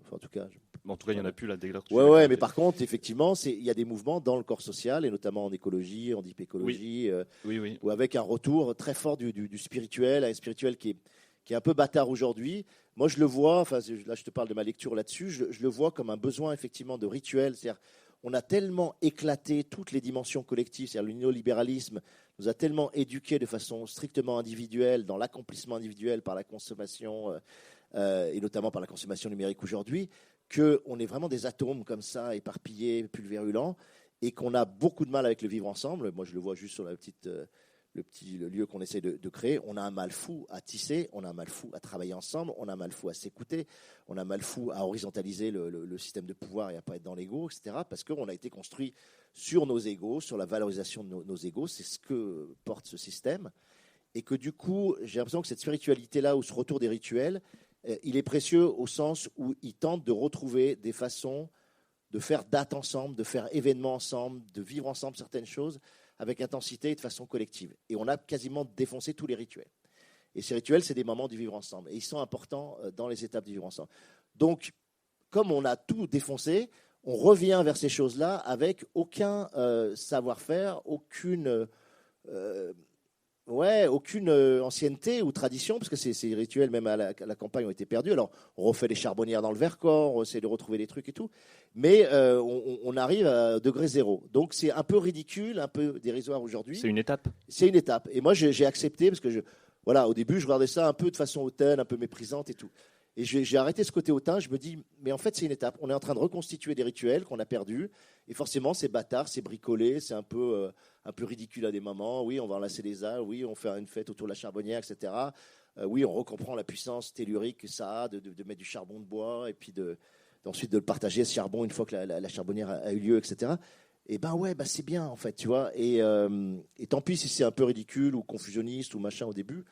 Enfin, en tout cas. En tout cas, il n'y en a plus là dès lors que Ouais, mais par contre, effectivement, il y a des mouvements dans le corps social, et notamment en écologie, en dipécologie, oui. ou avec un retour très fort du spirituel, un spirituel qui est un peu bâtard aujourd'hui. Moi, je le vois, enfin, là, je te parle de ma lecture là-dessus, je le vois comme un besoin, effectivement, de rituel. C'est-à-dire, on a tellement éclaté toutes les dimensions collectives, c'est-à-dire le néolibéralisme nous a tellement éduqués de façon strictement individuelle, dans l'accomplissement individuel par la consommation, et notamment par la consommation numérique aujourd'hui, qu'on est vraiment des atomes comme ça, éparpillés, pulvérulents, et qu'on a beaucoup de mal avec le vivre ensemble. Moi, je le vois juste sur le lieu qu'on essaie de créer. On a un mal fou à tisser, on a un mal fou à travailler ensemble, on a un mal fou à s'écouter, on a un mal fou à horizontaliser le système de pouvoir et à pas être dans l'ego, etc. Parce qu'on a été construit sur nos égos, sur la valorisation de nos égos. C'est ce que porte ce système. Et que du coup, j'ai l'impression que cette spiritualité-là, ou ce retour des rituels, il est précieux au sens où il tente de retrouver des façons de faire date ensemble, de faire événement ensemble, de vivre ensemble certaines choses avec intensité et de façon collective. Et on a quasiment défoncé tous les rituels. Et ces rituels, c'est des moments du vivre ensemble. Et ils sont importants dans les étapes du vivre ensemble. Donc, comme on a tout défoncé, on revient vers ces choses-là avec aucun savoir-faire, aucune ancienneté ou tradition, parce que ces rituels, même à la campagne, ont été perdus. Alors, on refait les charbonnières dans le Vercors, on essaie de retrouver des trucs et tout, mais on arrive à degré zéro. Donc, c'est un peu ridicule, un peu dérisoire aujourd'hui. C'est une étape. C'est une étape. Et moi, j'ai accepté, parce que au début, je regardais ça un peu de façon hautaine, un peu méprisante et tout. Et j'ai arrêté ce côté hautain. Je me dis, mais en fait, c'est une étape. On est en train de reconstituer des rituels qu'on a perdus. Et forcément, c'est bâtard, c'est bricolé, c'est un peu ridicule à des moments. Oui, on va enlacer les âles. Oui, on fait une fête autour de la charbonnière, etc. Oui, on recomprend la puissance tellurique que ça a de mettre du charbon de bois et puis ensuite de le partager, ce charbon, une fois que la charbonnière a eu lieu, etc. Et c'est bien, en fait, tu vois. Et tant pis si c'est un peu ridicule ou confusionniste ou machin au début.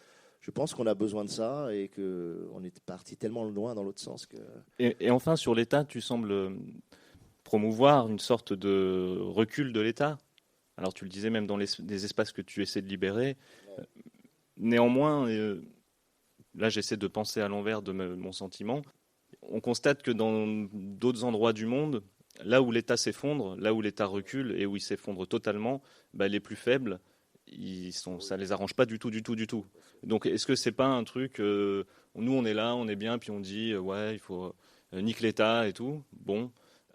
Je pense qu'on a besoin de ça et qu'on est parti tellement loin dans l'autre sens que... Et enfin, sur l'État, tu sembles promouvoir une sorte de recul de l'État. Alors, tu le disais, même dans des espaces que tu essaies de libérer. Ouais. Néanmoins, là, j'essaie de penser à l'envers de mon sentiment. On constate que dans d'autres endroits du monde, là où l'État s'effondre, là où l'État recule et où il s'effondre totalement, les plus faibles, ça les arrange pas du tout. Donc, est-ce que c'est pas un truc nous, on est là, on est bien, puis on dit ouais, il faut nique l'État et tout. Bon,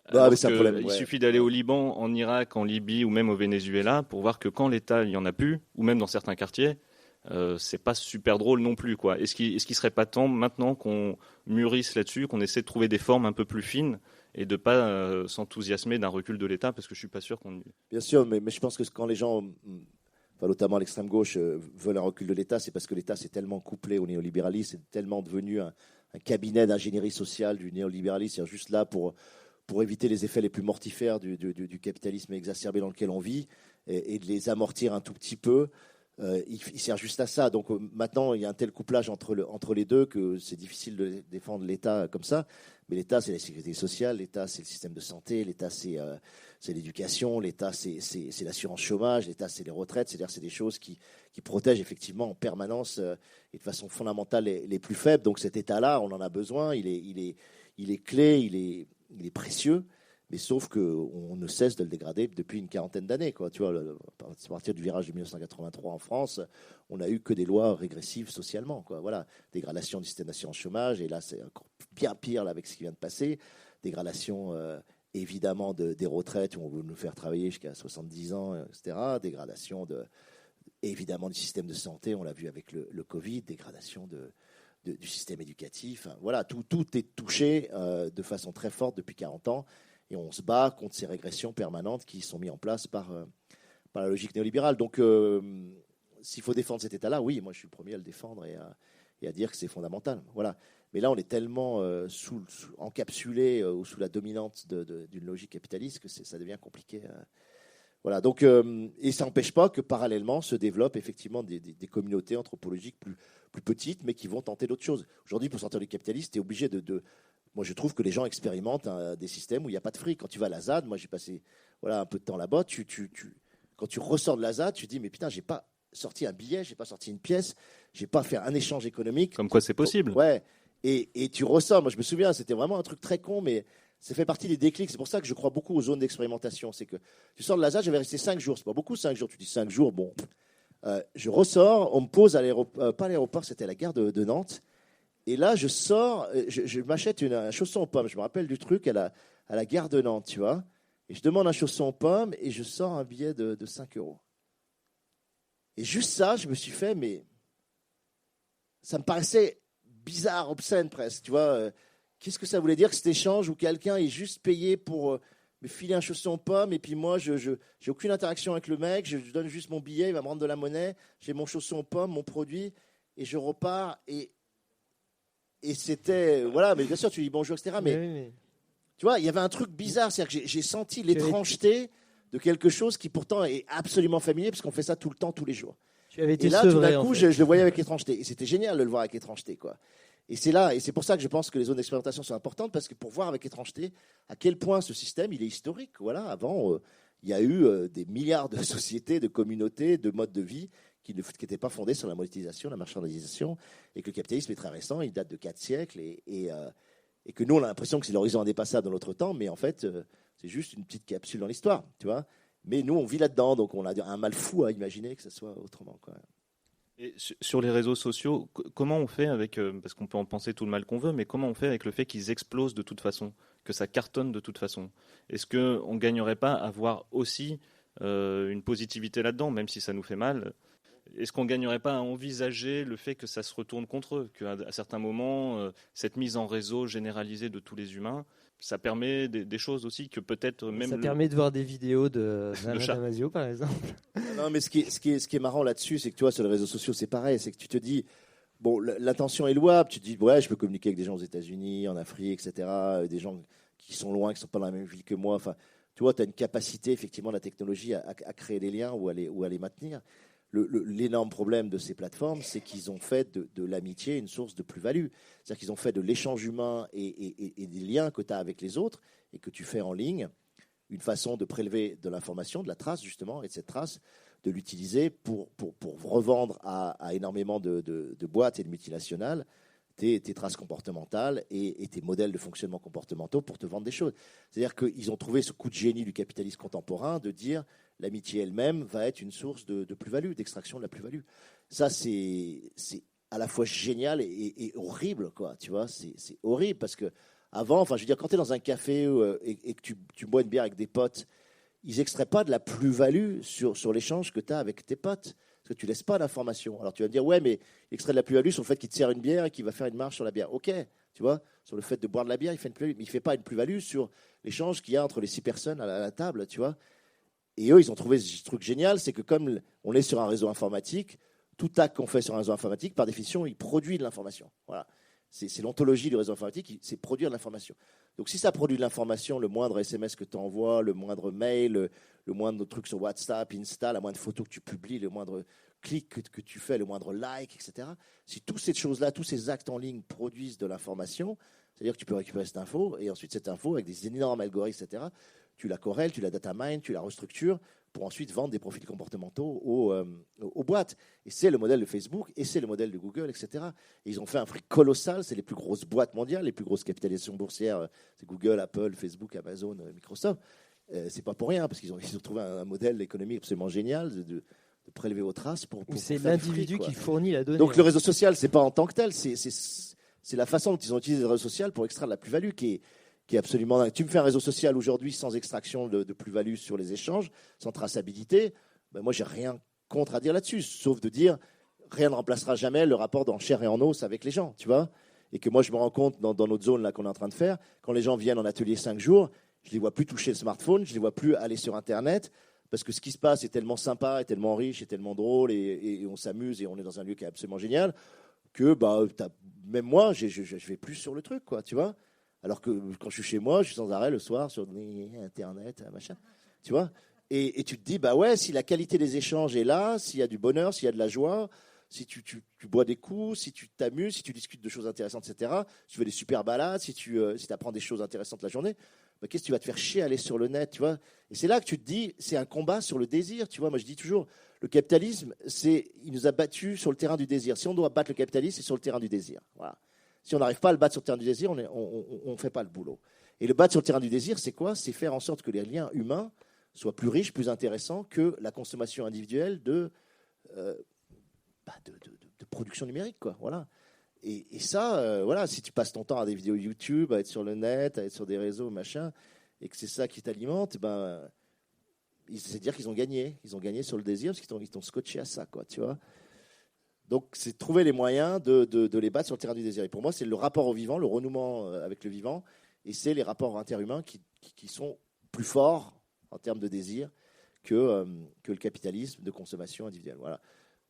c'est un problème, il suffit d'aller au Liban, en Irak, en Libye ou même au Venezuela pour voir que quand l'État il y en a plus, ou même dans certains quartiers, c'est pas super drôle non plus, quoi. Est-ce qu'il serait pas temps maintenant qu'on mûrisse là-dessus, qu'on essaie de trouver des formes un peu plus fines et de pas s'enthousiasmer d'un recul de l'État, parce que je suis pas sûr qu'on... Bien sûr, mais je pense que quand les gens, notamment l'extrême gauche, veulent un recul de l'État, c'est parce que l'État s'est tellement couplé au néolibéralisme, c'est tellement devenu un cabinet d'ingénierie sociale du néolibéralisme, c'est juste là pour éviter les effets les plus mortifères du capitalisme exacerbé dans lequel on vit et de les amortir un tout petit peu. Il sert juste à ça. Donc maintenant, il y a un tel couplage entre les deux que c'est difficile de défendre l'État comme ça. Mais l'État, c'est la sécurité sociale, l'État, c'est le système de santé, l'État, c'est l'éducation, l'État, c'est l'assurance chômage, l'État, c'est les retraites. C'est-à-dire, c'est des choses qui protègent effectivement en permanence et de façon fondamentale les plus faibles. Donc cet État-là, on en a besoin. Il est clé, il est précieux. Mais sauf qu'on ne cesse de le dégrader depuis une quarantaine d'années, quoi. Tu vois, à partir du virage de 1983 en France, on n'a eu que des lois régressives socialement, quoi. Voilà, dégradation du système d'assurance chômage, et là c'est encore bien pire là, avec ce qui vient de passer. Dégradation évidemment des retraites où on veut nous faire travailler jusqu'à 70 ans, etc. Dégradation évidemment du système de santé, on l'a vu avec le Covid, dégradation du système éducatif. Voilà, tout est touché de façon très forte depuis 40 ans. Et on se bat contre ces régressions permanentes qui sont mises en place par la logique néolibérale. Donc, s'il faut défendre cet État-là, oui, moi je suis le premier à le défendre et à dire que c'est fondamental. Voilà. Mais là, on est tellement encapsulé ou sous la dominante d'une logique capitaliste que ça devient compliqué. Voilà. Donc, et ça n'empêche pas que parallèlement se développent effectivement des communautés anthropologiques plus petites, mais qui vont tenter d'autres choses. Aujourd'hui, pour sortir du capitalisme, tu es obligé Moi, je trouve que les gens expérimentent des systèmes où il n'y a pas de fric. Quand tu vas à la ZAD, moi, j'ai passé un peu de temps là-bas. Quand tu ressors de la ZAD, tu te dis, mais putain, j'ai pas sorti un billet, j'ai pas sorti une pièce, j'ai pas fait un échange économique. Comme quoi, c'est possible. Ouais. Et tu ressors. Moi, je me souviens, c'était vraiment un truc très con, mais ça fait partie des déclics. C'est pour ça que je crois beaucoup aux zones d'expérimentation. C'est que tu sors de la ZAD, j'avais resté 5 jours. C'est pas beaucoup, 5 jours. Tu dis 5 jours, bon. Je ressors, on me pose à l'aéroport, pas à l'aéroport, c'était à la gare de Nantes. Et là, je sors, je m'achète un chausson aux pommes. Je me rappelle du truc à la gare de Nantes, tu vois. Et je demande un chausson aux pommes et je sors un billet de 5 €. Et juste ça, je me suis fait, mais ça me paraissait bizarre, obscène presque, tu vois. Qu'est-ce que ça voulait dire que cet échange où quelqu'un est juste payé pour me filer un chausson aux pommes et puis moi, je n'ai aucune interaction avec le mec, je donne juste mon billet, il va me rendre de la monnaie, j'ai mon chausson aux pommes, mon produit, et je repars et c'était, voilà, mais bien sûr, tu dis bonjour, etc. Mais tu vois, il y avait un truc bizarre, c'est-à-dire que j'ai senti l'étrangeté de quelque chose qui pourtant est absolument familier, parce qu'on fait ça tout le temps, tous les jours. Et là, tout d'un coup, je le voyais avec étrangeté. Et c'était génial de le voir avec étrangeté, quoi. Et c'est pour ça que je pense que les zones d'expérimentation sont importantes, parce que pour voir avec étrangeté à quel point ce système, il est historique. Voilà, avant, il y a eu des milliards de sociétés, de communautés, de modes de vie qui n'étaient pas fondés sur la monétisation, la marchandisation, et que le capitalisme est très récent, il date de 4 siècles, et que nous, on a l'impression que c'est l'horizon indépassable dans notre temps, mais en fait, C'est juste une petite capsule dans l'histoire, tu vois. Mais nous, on vit là-dedans, donc on a un mal fou à imaginer que ça soit autrement, quoi. Et sur les réseaux sociaux, comment on fait avec, parce qu'on peut en penser tout le mal qu'on veut, mais comment on fait avec le fait qu'ils explosent de toute façon, que ça cartonne de toute façon? Est-ce qu'on ne gagnerait pas à avoir aussi une positivité là-dedans, même si ça nous fait mal? Est-ce qu'on ne gagnerait pas à envisager le fait que ça se retourne contre eux, qu'à certains moments, cette mise en réseau généralisée de tous les humains, ça permet des choses aussi que peut-être même... Ça permet de voir des vidéos d'Alain chats. Damasio, par exemple. Non, mais ce qui est marrant là-dessus, c'est que tu vois, sur les réseaux sociaux, c'est pareil. C'est que tu te dis, bon, l'intention est louable. Tu te dis, ouais, je peux communiquer avec des gens aux États-Unis, en Afrique, etc. Des gens qui sont loin, qui ne sont pas dans la même ville que moi. Enfin, tu vois, tu as une capacité, effectivement, de la technologie à créer des liens ou à les maintenir. L'énorme problème de ces plateformes, c'est qu'ils ont fait de l'amitié une source de plus-value. C'est-à-dire qu'ils ont fait de l'échange humain et des liens que tu as avec les autres et que tu fais en ligne une façon de prélever de l'information, de la trace justement, et de cette trace, de l'utiliser pour revendre à énormément de boîtes et de multinationales tes traces comportementales et tes modèles de fonctionnement comportementaux pour te vendre des choses. C'est-à-dire qu'ils ont trouvé ce coup de génie du capitalisme contemporain de dire l'amitié elle-même va être une source de plus-value, d'extraction de la plus-value. Ça, c'est à la fois génial et horrible, quoi. Tu vois, c'est horrible parce que avant, enfin, je veux dire, quand tu es dans un café et que tu bois une bière avec des potes, ils extraient pas de la plus-value sur l'échange que tu as avec tes potes. Parce que tu laisses pas d'informations. Alors tu vas me dire, ouais, mais il extrait de la plus-value sur le fait qu'il te sert une bière et qu'il va faire une marche sur la bière. Ok, tu vois, sur le fait de boire de la bière, il fait une plus-value. Mais il ne fait pas une plus-value sur l'échange qu'il y a entre les 6 personnes à la table, tu vois. Et eux, ils ont trouvé ce truc génial, c'est que comme on est sur un réseau informatique, tout acte qu'on fait sur un réseau informatique, par définition, il produit de l'information. Voilà. C'est l'ontologie du réseau informatique, c'est produire de l'information. Donc si ça produit de l'information, le moindre SMS que tu envoies, le moindre mail, le moindre truc sur WhatsApp, Insta, la moindre photo que tu publies, le moindre clic que tu fais, le moindre like, etc. Si toutes ces choses-là, tous ces actes en ligne produisent de l'information, c'est-à-dire que tu peux récupérer cette info, et ensuite cette info, avec des énormes algorithmes, etc., tu la corrèles, tu la data mine, tu la restructures pour ensuite vendre des profils comportementaux aux boîtes. Et c'est le modèle de Facebook, et c'est le modèle de Google, etc. Et ils ont fait un fric colossal, c'est les plus grosses boîtes mondiales, les plus grosses capitalisations boursières, c'est Google, Apple, Facebook, Amazon, Microsoft. C'est pas pour rien, parce qu'ils ont trouvé un modèle économique absolument génial de prélever aux traces pour c'est faire l'individu qui fournit la donnée. Donc le réseau social, c'est pas en tant que tel, c'est la façon dont ils ont utilisé le réseau social pour extraire de la plus-value qui est absolument dingue. Tu me fais un réseau social aujourd'hui sans extraction de plus-value sur les échanges, sans traçabilité, ben moi j'ai rien contre à dire là-dessus, sauf de dire rien ne remplacera jamais le rapport en chair et en os avec les gens, tu vois. Et que moi je me rends compte dans notre zone là qu'on est en train de faire, quand les gens viennent en atelier 5 jours, je les vois plus toucher le smartphone, je les vois plus aller sur Internet, parce que ce qui se passe est tellement sympa, est tellement riche, est tellement drôle, et on s'amuse et on est dans un lieu qui est absolument génial, que bah, même moi, je vais plus sur le truc, quoi, tu vois. Alors que quand je suis chez moi, je suis sans arrêt le soir sur Internet, machin, tu vois. Et tu te dis, bah ouais, si la qualité des échanges est là, s'il y a du bonheur, s'il y a de la joie, si tu bois des coups, si tu t'amuses, si tu discutes de choses intéressantes, etc., si tu veux des super balades, si tu apprends des choses intéressantes la journée, bah, qu'est-ce que tu vas te faire chier à aller sur le net, tu vois. Et c'est là que tu te dis, c'est un combat sur le désir, tu vois. Moi, je dis toujours, le capitalisme, il nous a battus sur le terrain du désir. Si on doit battre le capitalisme, c'est sur le terrain du désir. Voilà. Si on n'arrive pas à le battre sur le terrain du désir, on ne fait pas le boulot. Et le battre sur le terrain du désir, c'est quoi? C'est faire en sorte que les liens humains soient plus riches, plus intéressants que la consommation individuelle de production numérique, quoi. Voilà. Et ça, voilà, si tu passes ton temps à des vidéos YouTube, à être sur le net, à être sur des réseaux, machin, et que c'est ça qui t'alimente, ben, c'est dire qu'ils ont gagné. Ils ont gagné sur le désir parce qu'ils t'ont scotché à ça, quoi, tu vois. Donc, c'est trouver les moyens de les battre sur le terrain du désir. Et pour moi, c'est le rapport au vivant, le renouement avec le vivant, et c'est les rapports interhumains qui sont plus forts en termes de désir que le capitalisme de consommation individuelle. Voilà.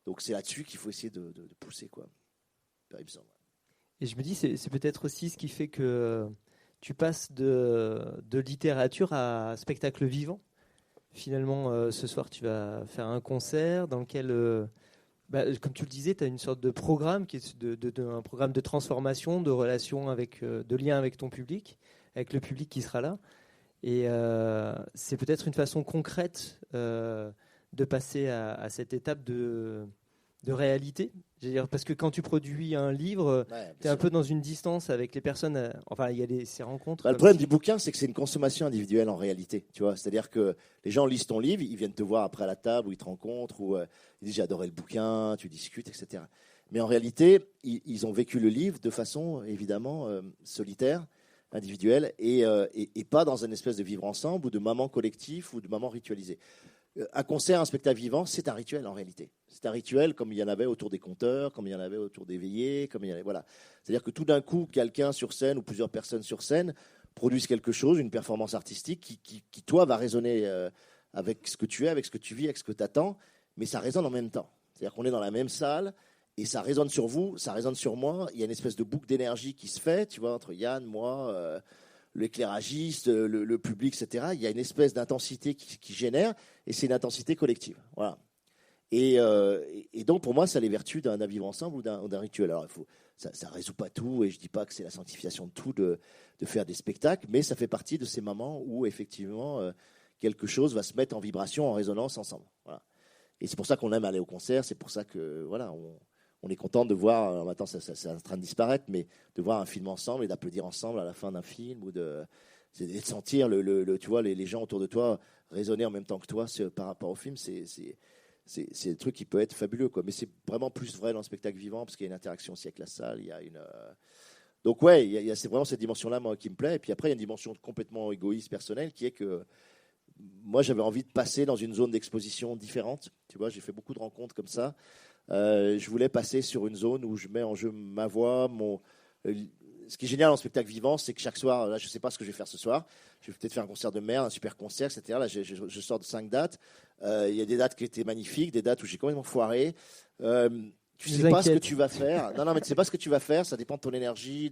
Donc, c'est là-dessus qu'il faut essayer de pousser, quoi. Et je me dis, c'est peut-être aussi ce qui fait que tu passes de littérature à spectacle vivant. Finalement, ce soir, tu vas faire un concert dans lequel, comme tu le disais, tu as une sorte de programme qui est un programme de transformation, de relation de lien avec ton public, avec le public qui sera là. Et c'est peut-être une façon concrète de passer à cette étape de de réalité. Je veux dire, parce que quand tu produis un livre, tu es un peu dans une distance avec les personnes. Enfin, il y a ces rencontres. Le problème du bouquin, c'est que c'est une consommation individuelle en réalité. Tu vois, c'est-à-dire que les gens lisent ton livre, ils viennent te voir après à la table, où ils te rencontrent, où ils disent j'ai adoré le bouquin, tu discutes, etc. Mais en réalité, ils ont vécu le livre de façon évidemment solitaire, individuelle, et pas dans une espèce de vivre ensemble ou de moment collectif ou de moment ritualisé. Un concert, un spectacle vivant, c'est un rituel en réalité. C'est un rituel comme il y en avait autour des conteurs, comme il y en avait autour des veillées, comme il y en avait, voilà. C'est-à-dire que tout d'un coup, quelqu'un sur scène ou plusieurs personnes sur scène produisent quelque chose, une performance artistique qui toi, va résonner avec ce que tu es, avec ce que tu vis, avec ce que tu attends, mais ça résonne en même temps. C'est-à-dire qu'on est dans la même salle et ça résonne sur vous, ça résonne sur moi. Il y a une espèce de boucle d'énergie qui se fait, tu vois, entre Yann, moi, l'éclairagiste, le public, etc. Il y a une espèce d'intensité qui génère, et c'est une intensité collective. Voilà. Et donc, pour moi, ça a les vertus d'un vivre ensemble ou d'un rituel. Alors, ça ne résout pas tout, et je ne dis pas que c'est la sanctification de tout de faire des spectacles, mais ça fait partie de ces moments où, effectivement, quelque chose va se mettre en vibration, en résonance ensemble. Voilà. Et c'est pour ça qu'on aime aller au concert, c'est pour ça que, voilà, on est content de voir, maintenant ça est en train de disparaître, mais de voir un film ensemble et d'applaudir ensemble à la fin d'un film, ou de sentir tu vois, les gens autour de toi résonner en même temps que toi par rapport au film. C'est un truc qui peut être fabuleux, quoi. Mais c'est vraiment plus vrai dans le spectacle vivant, parce qu'il y a une interaction aussi avec la salle. Il y a donc ouais, c'est vraiment cette dimension-là, moi, qui me plaît. Et puis après, il y a une dimension complètement égoïste, personnelle, qui est que moi, j'avais envie de passer dans une zone d'exposition différente. Tu vois, j'ai fait beaucoup de rencontres comme ça. Je voulais passer sur une zone où je mets en jeu ma voix, ce qui est génial en spectacle vivant, c'est que chaque soir, là, je ne sais pas ce que je vais faire ce soir. Je vais peut-être faire un concert de merde, un super concert, etc. Là, je sors de 5 dates. Il y a des dates qui étaient magnifiques, des dates où j'ai complètement foiré. Tu ne sais pas ce que tu vas faire. Non, mais tu ne sais pas ce que tu vas faire. Ça dépend de ton énergie.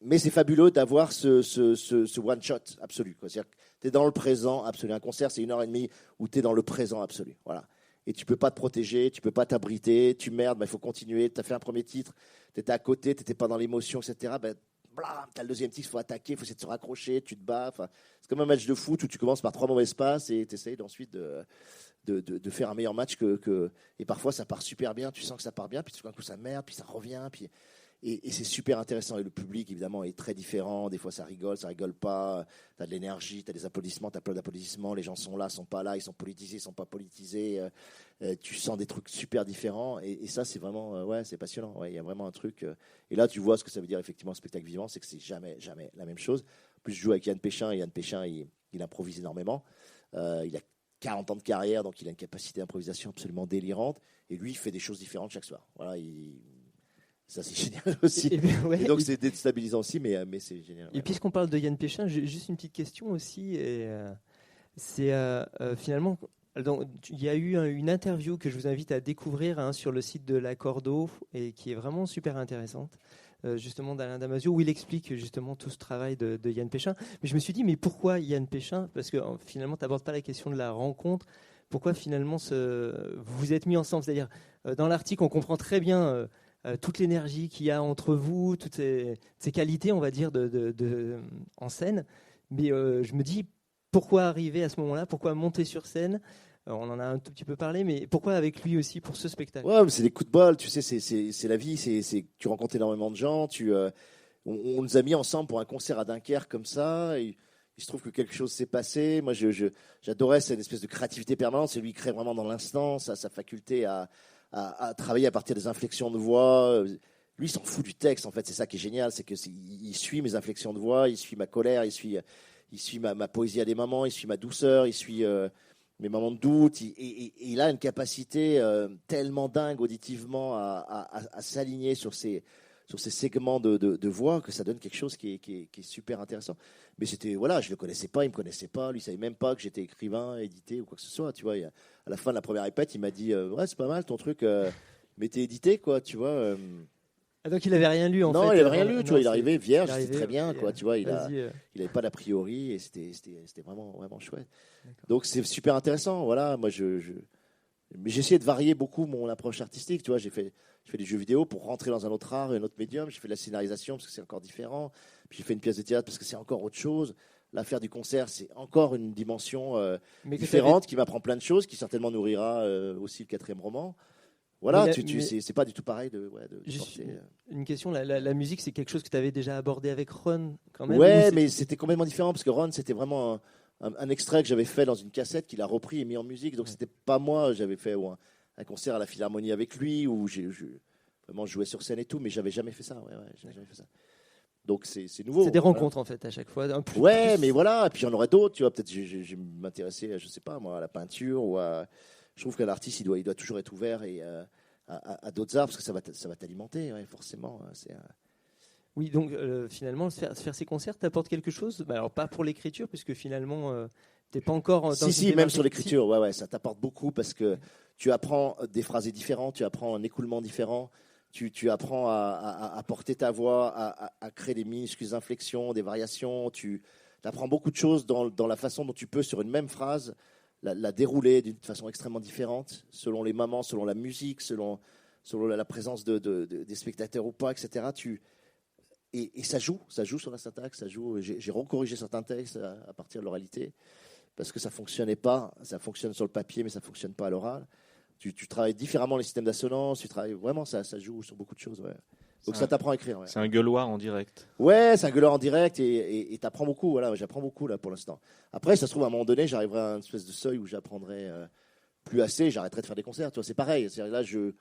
Mais c'est fabuleux d'avoir ce one-shot absolu, quoi. C'est-à-dire que tu es dans le présent absolu. Un concert, c'est 1h30 où tu es dans le présent absolu. Voilà. Et tu ne peux pas te protéger, tu ne peux pas t'abriter, tu merdes, il faut continuer. Tu as fait un premier titre, tu étais à côté, tu n'étais pas dans l'émotion, etc. Tu as le deuxième titre, il faut attaquer, il faut essayer de se raccrocher, tu te bats. C'est comme un match de foot où tu commences par 3 mauvaises passes et tu essayes ensuite de faire un meilleur match Et parfois, ça part super bien, tu sens que ça part bien, puis tout d'un coup, ça merde, puis ça revient, puis... Et c'est super intéressant. Et le public, évidemment, est très différent. Des fois, ça rigole pas. Tu as de l'énergie, tu as des applaudissements, tu as plein d'applaudissements. Les gens sont là, sont pas là. Ils sont politisés, ils sont pas politisés. Tu sens des trucs super différents. Et ça, c'est vraiment, c'est passionnant. Ouais, il y a vraiment un truc. Et là, tu vois ce que ça veut dire, effectivement, un spectacle vivant. C'est que c'est jamais la même chose. En plus, je joue avec Yann Péchin. Et Yann Péchin, il improvise énormément. Il a 40 ans de carrière, donc il a une capacité d'improvisation absolument délirante. Et lui, il fait des choses différentes chaque soir. Voilà, ça, c'est génial aussi. Et donc, c'est déstabilisant aussi, mais c'est génial. Et puisqu'on parle de Yann Péchin, j'ai juste une petite question aussi. C'est finalement, donc, il y a eu une interview que je vous invite à découvrir sur le site de l'Accordo, et qui est vraiment super intéressante, justement d'Alain Damasio, où il explique justement tout ce travail de Yann Péchin. Mais je me suis dit, mais pourquoi Yann Péchin ? Parce que finalement, tu n'abordes pas la question de la rencontre. Pourquoi finalement vous vous êtes mis ensemble ? C'est-à-dire, dans l'article, on comprend très bien... toute l'énergie qu'il y a entre vous, toutes ces qualités, on va dire, en scène. Mais je me dis, pourquoi arriver à ce moment-là ? Pourquoi monter sur scène ? On en a un tout petit peu parlé, mais pourquoi avec lui aussi pour ce spectacle ? Ouais, mais c'est des coups de bol, tu sais, c'est la vie. Tu rencontres énormément de gens. On nous a mis ensemble pour un concert à Dunkerque comme ça. Et il se trouve que quelque chose s'est passé. Moi, j'adorais cette espèce de créativité permanente. C'est lui qui crée vraiment dans l'instant, sa faculté à travailler à partir des inflexions de voix. Lui, il s'en fout du texte, en fait. C'est ça qui est génial, c'est qu'il suit mes inflexions de voix, il suit ma colère, il suit ma poésie à des moments, il suit ma douceur, il suit mes moments de doute. Et il a une capacité tellement dingue auditivement à s'aligner sur ces segments de voix, que ça donne quelque chose qui est super intéressant. Mais c'était, voilà, je le connaissais pas, il me connaissait pas, lui il savait même pas que j'étais écrivain, édité ou quoi que ce soit, tu vois. À la fin de la première répète, il m'a dit ouais, c'est pas mal ton truc, mais t'es édité, quoi, tu vois. Ah, donc il avait rien lu en fait. Non, il avait rien lu, tu vois, il arrivait vierge, c'était très bien, quoi, tu vois, il avait pas d'a priori, et c'était vraiment chouette. D'accord. Donc c'est super intéressant, voilà. Moi mais j'ai essayé de varier beaucoup mon approche artistique, tu vois. Je fais des jeux vidéo pour rentrer dans un autre art, un autre médium. J'ai fait de la scénarisation parce que c'est encore différent. Puis j'ai fait une pièce de théâtre parce que c'est encore autre chose. Là, faire du concert, c'est encore une dimension Mais que différente qui m'apprend plein de choses, qui certainement nourrira aussi le 4e roman. Voilà, c'est pas du tout pareil de juste porter, une question, la musique, c'est quelque chose que tu avais déjà abordé avec Ron quand même? Ouais, mais c'était complètement différent parce que Ron, c'était vraiment un extrait que j'avais fait dans une cassette qu'il a repris et mis en musique. Donc c'était pas moi, j'avais fait un concert à la Philharmonie avec lui où vraiment je jouais sur scène et tout, mais j'avais jamais fait ça. J'avais jamais fait ça. Donc c'est nouveau. C'est des rencontres en fait à chaque fois. Mais voilà, et puis il y en aurait d'autres, tu vois. Peut-être je vais m'intéresser, je sais pas moi, à la peinture ou à. Je trouve qu'un artiste, il doit toujours être ouvert et à d'autres arts parce que ça va t'alimenter, forcément. Oui, donc finalement, faire ces concerts t'apporte quelque chose. Alors pas pour l'écriture, puisque finalement, t'es pas encore dans une Si, même démarche sur écriture. l'écriture, ouais, ça t'apporte beaucoup parce que tu apprends des phrasés différents, tu apprends un écoulement différent, tu apprends à porter ta voix, à créer des minuscules inflexions, des variations, tu apprends beaucoup de choses dans la façon dont tu peux, sur une même phrase, la dérouler d'une façon extrêmement différente, selon les moments, selon la musique, selon la présence des spectateurs ou pas, etc. Et ça joue sur la syntaxe, ça joue. J'ai recorrigé certains textes à partir de l'oralité parce que ça fonctionnait pas. Ça fonctionne sur le papier, mais ça fonctionne pas à l'oral. Tu travailles différemment les systèmes d'assonance. Tu travailles vraiment, ça joue sur beaucoup de choses. Ouais. Donc ça t'apprend à écrire. Ouais. C'est un gueuloir en direct. Ouais, c'est un gueuleur en direct et t'apprends beaucoup. Voilà, j'apprends beaucoup là pour l'instant. Après, ça se trouve à un moment donné, j'arriverai à une espèce de seuil où j'apprendrai plus assez. J'arrêterai de faire des concerts. Tu vois, c'est pareil. Là, je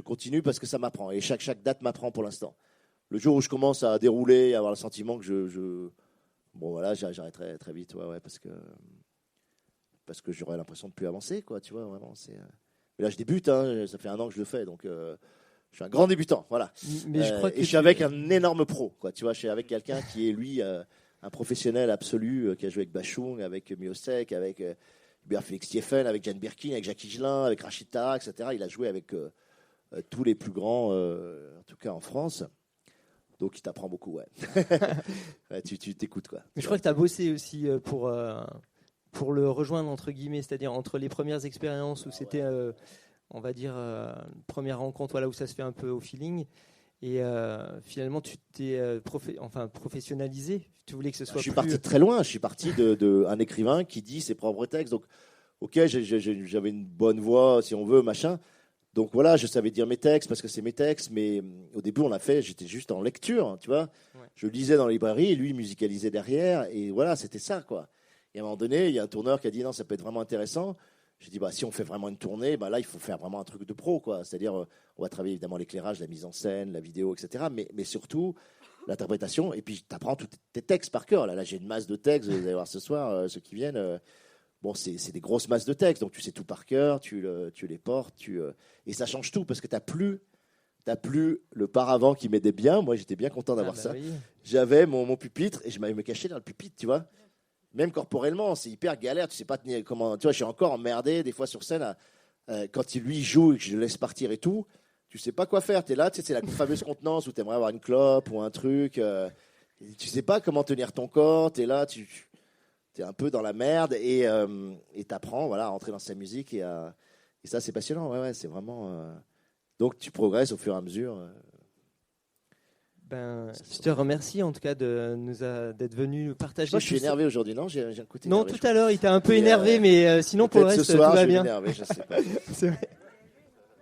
continue parce que ça m'apprend et chaque date m'apprend pour l'instant. Le jour où je commence à dérouler et à avoir le sentiment que bon voilà, j'arrêterai très vite, parce que j'aurais l'impression de plus avancer, quoi, tu vois, vraiment. Mais là, je débute, ça fait 1 an que je le fais, donc je suis un grand débutant, voilà. Mais je crois que je suis avec un énorme pro, quoi, tu vois, je suis avec quelqu'un qui est lui un professionnel absolu, qui a joué avec Bachung, avec Miosek, avec Félix Tiefen, avec Jane Birkin, avec Jacques Higelin, avec Rachid Taha, etc. Il a joué avec tous les plus grands, en tout cas en France. Donc, il t'apprend beaucoup, tu t'écoutes, quoi. Mais je crois que tu as bossé aussi pour le rejoindre, entre guillemets, c'est-à-dire entre les premières expériences où c'était, on va dire, première rencontre, où ça se fait un peu au feeling. Et finalement, tu t'es professionnalisé. Tu voulais que ce soit Je suis parti très loin. Je suis parti d'un écrivain qui dit ses propres textes. Donc, ok, j'avais une bonne voix, si on veut, machin. Donc voilà, je savais dire mes textes parce que c'est mes textes, mais au début j'étais juste en lecture, tu vois. Ouais. Je lisais dans la librairie, et lui musicalisait derrière, et voilà, c'était ça, quoi. Et à un moment donné, il y a un tourneur qui a dit non, ça peut être vraiment intéressant. J'ai dit si on fait vraiment une tournée, là il faut faire vraiment un truc de pro, quoi. C'est-à-dire on va travailler évidemment l'éclairage, la mise en scène, la vidéo, etc. Mais surtout l'interprétation, et puis tu apprends tous tes textes par cœur. Là j'ai une masse de textes, vous allez voir ce soir, ceux qui viennent. Bon, c'est des grosses masses de textes, donc tu sais tout par cœur, tu les portes, et ça change tout parce que t'as plus le paravent qui m'aidait bien. Moi, j'étais bien content d'avoir ça. Oui. J'avais mon pupitre et je m'avais me caché dans le pupitre, tu vois. Même corporellement, c'est hyper galère. Tu sais pas tenir comment. Tu vois, je suis encore emmerdé des fois sur scène quand lui joue et que je le laisse partir et tout. Tu sais pas quoi faire. T'es là, tu sais, c'est la fameuse contenance où t'aimerais avoir une clope ou un truc. Tu sais pas comment tenir ton corps. T'es là, tu es un peu dans la merde et t'apprends à rentrer dans sa musique et ça c'est passionnant, c'est vraiment donc tu progresses au fur et à mesure. Je te remercie en tout cas d'être venu nous partager. Je suis énervé aujourd'hui, non? J'ai un côté non, énervé, tout à l'heure il t'a un peu énervé, mais sinon pour le reste ce soir, tout va bien. Énervé, je sais pas. C'est vrai.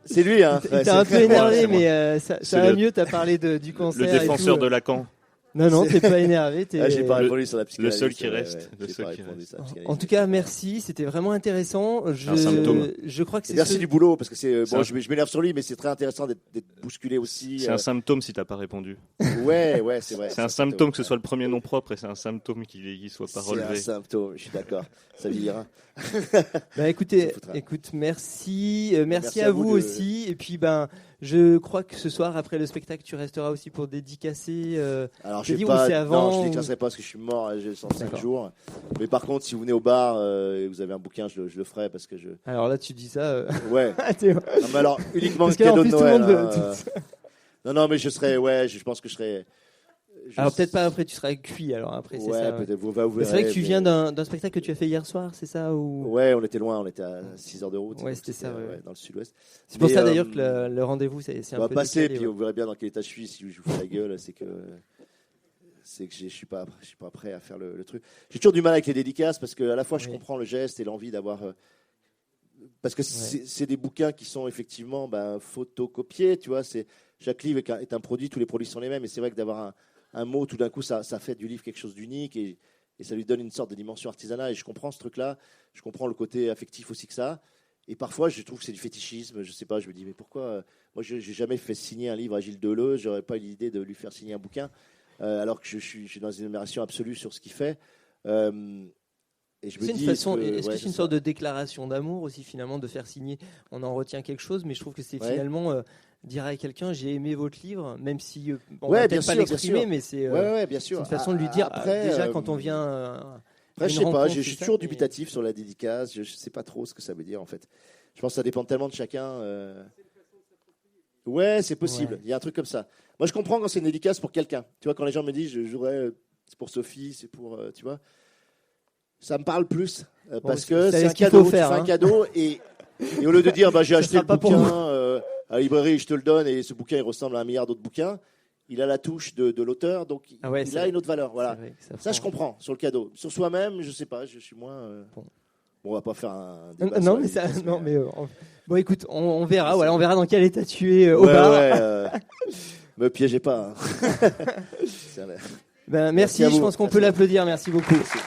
C'est lui, hein. Il t'a un peu énervé, mais ça va mieux. T'as parlé du concert. Le défenseur de Lacan. Non, t'es pas énervé. J'ai pas répondu sur la psychanalyse. Le seul qui reste. En tout cas, merci. C'était vraiment intéressant. Je crois que c'est. Merci du boulot parce que je m'énerve sur lui, mais c'est très intéressant d'être bousculé aussi. C'est un symptôme si t'as pas répondu. Ouais, c'est vrai. C'est un symptôme que ce soit le premier nom propre et c'est un symptôme qu'il soit pas relevé. C'est un symptôme. Je suis d'accord. Ça vieillira. Écoute, merci à vous aussi. Et puis je crois que ce soir, après le spectacle, tu resteras aussi pour dédicacer. Alors, je ne dédicacerai pas parce que je suis mort, j'ai 105 jours. Mais par contre, si vous venez au bar et vous avez un bouquin, je le ferai parce que je. Alors là, tu dis ça. Ouais. Non, mais alors, uniquement le cadeau de Noël. Non, mais je serai. Ouais, je pense que je serai. Alors peut-être pas après, tu seras cuit. Alors après, c'est ça. Peut-être vous verrez. C'est vrai que tu viens d'un spectacle que tu as fait hier soir, c'est ça ou... Ouais, on était loin, on était à 6 heures de route. Ouais, c'était ça, dans le sud-ouest. C'est pour ça d'ailleurs que le rendez-vous, c'est un peu passer, décalé, puis vous verrez bien dans quel état je suis. Si je vous fais la gueule, c'est que c'est que je suis pas prêt à faire le truc. J'ai toujours du mal avec les dédicaces parce que à la fois je comprends le geste et l'envie d'avoir parce que c'est des bouquins qui sont effectivement photocopiés, tu vois. Chaque livre est un produit, tous les produits sont les mêmes, et c'est vrai que d'avoir un mot, tout d'un coup, ça fait du livre quelque chose d'unique et ça lui donne une sorte de dimension artisanale. Et je comprends ce truc-là, je comprends le côté affectif aussi que ça. Et parfois, je trouve que c'est du fétichisme. Je sais pas, je me dis mais pourquoi moi, j'ai jamais fait signer un livre à Gilles Deleuze, j'aurais pas eu l'idée de lui faire signer un bouquin, alors que je suis dans une admiration absolue sur ce qu'il fait. Et je me dis, est-ce que c'est une sorte de déclaration d'amour aussi finalement de faire signer? On en retient quelque chose, mais je trouve que c'est finalement dire à quelqu'un j'ai aimé votre livre, même si on va peut-être pas l'exprimer, mais c'est bien sûr. une façon de lui dire déjà quand on vient. Après, je sais pas, je suis toujours dubitatif sur la dédicace. Je sais pas trop ce que ça veut dire en fait. Je pense que ça dépend tellement de chacun. Ouais, c'est possible. Il y a un truc comme ça. Moi, je comprends quand c'est une dédicace pour quelqu'un. Tu vois, quand les gens me disent je jouerais, c'est pour Sophie, c'est pour, tu vois. Ça me parle plus parce que c'est un cadeau. Tu fais un cadeau et au lieu de dire j'ai acheté le bouquin à la librairie, je te le donne et ce bouquin il ressemble à un milliard d'autres bouquins, il a la touche de l'auteur, donc il a une autre valeur. Voilà. Ça je comprends sur le cadeau. Sur soi-même, je sais pas, je suis moins. Bon, on va pas faire un débat. Bon, écoute, on verra. Voilà, on verra dans quel état tu es au bar. Me piégez pas. Merci. Je pense qu'on peut l'applaudir. Merci beaucoup. Merci.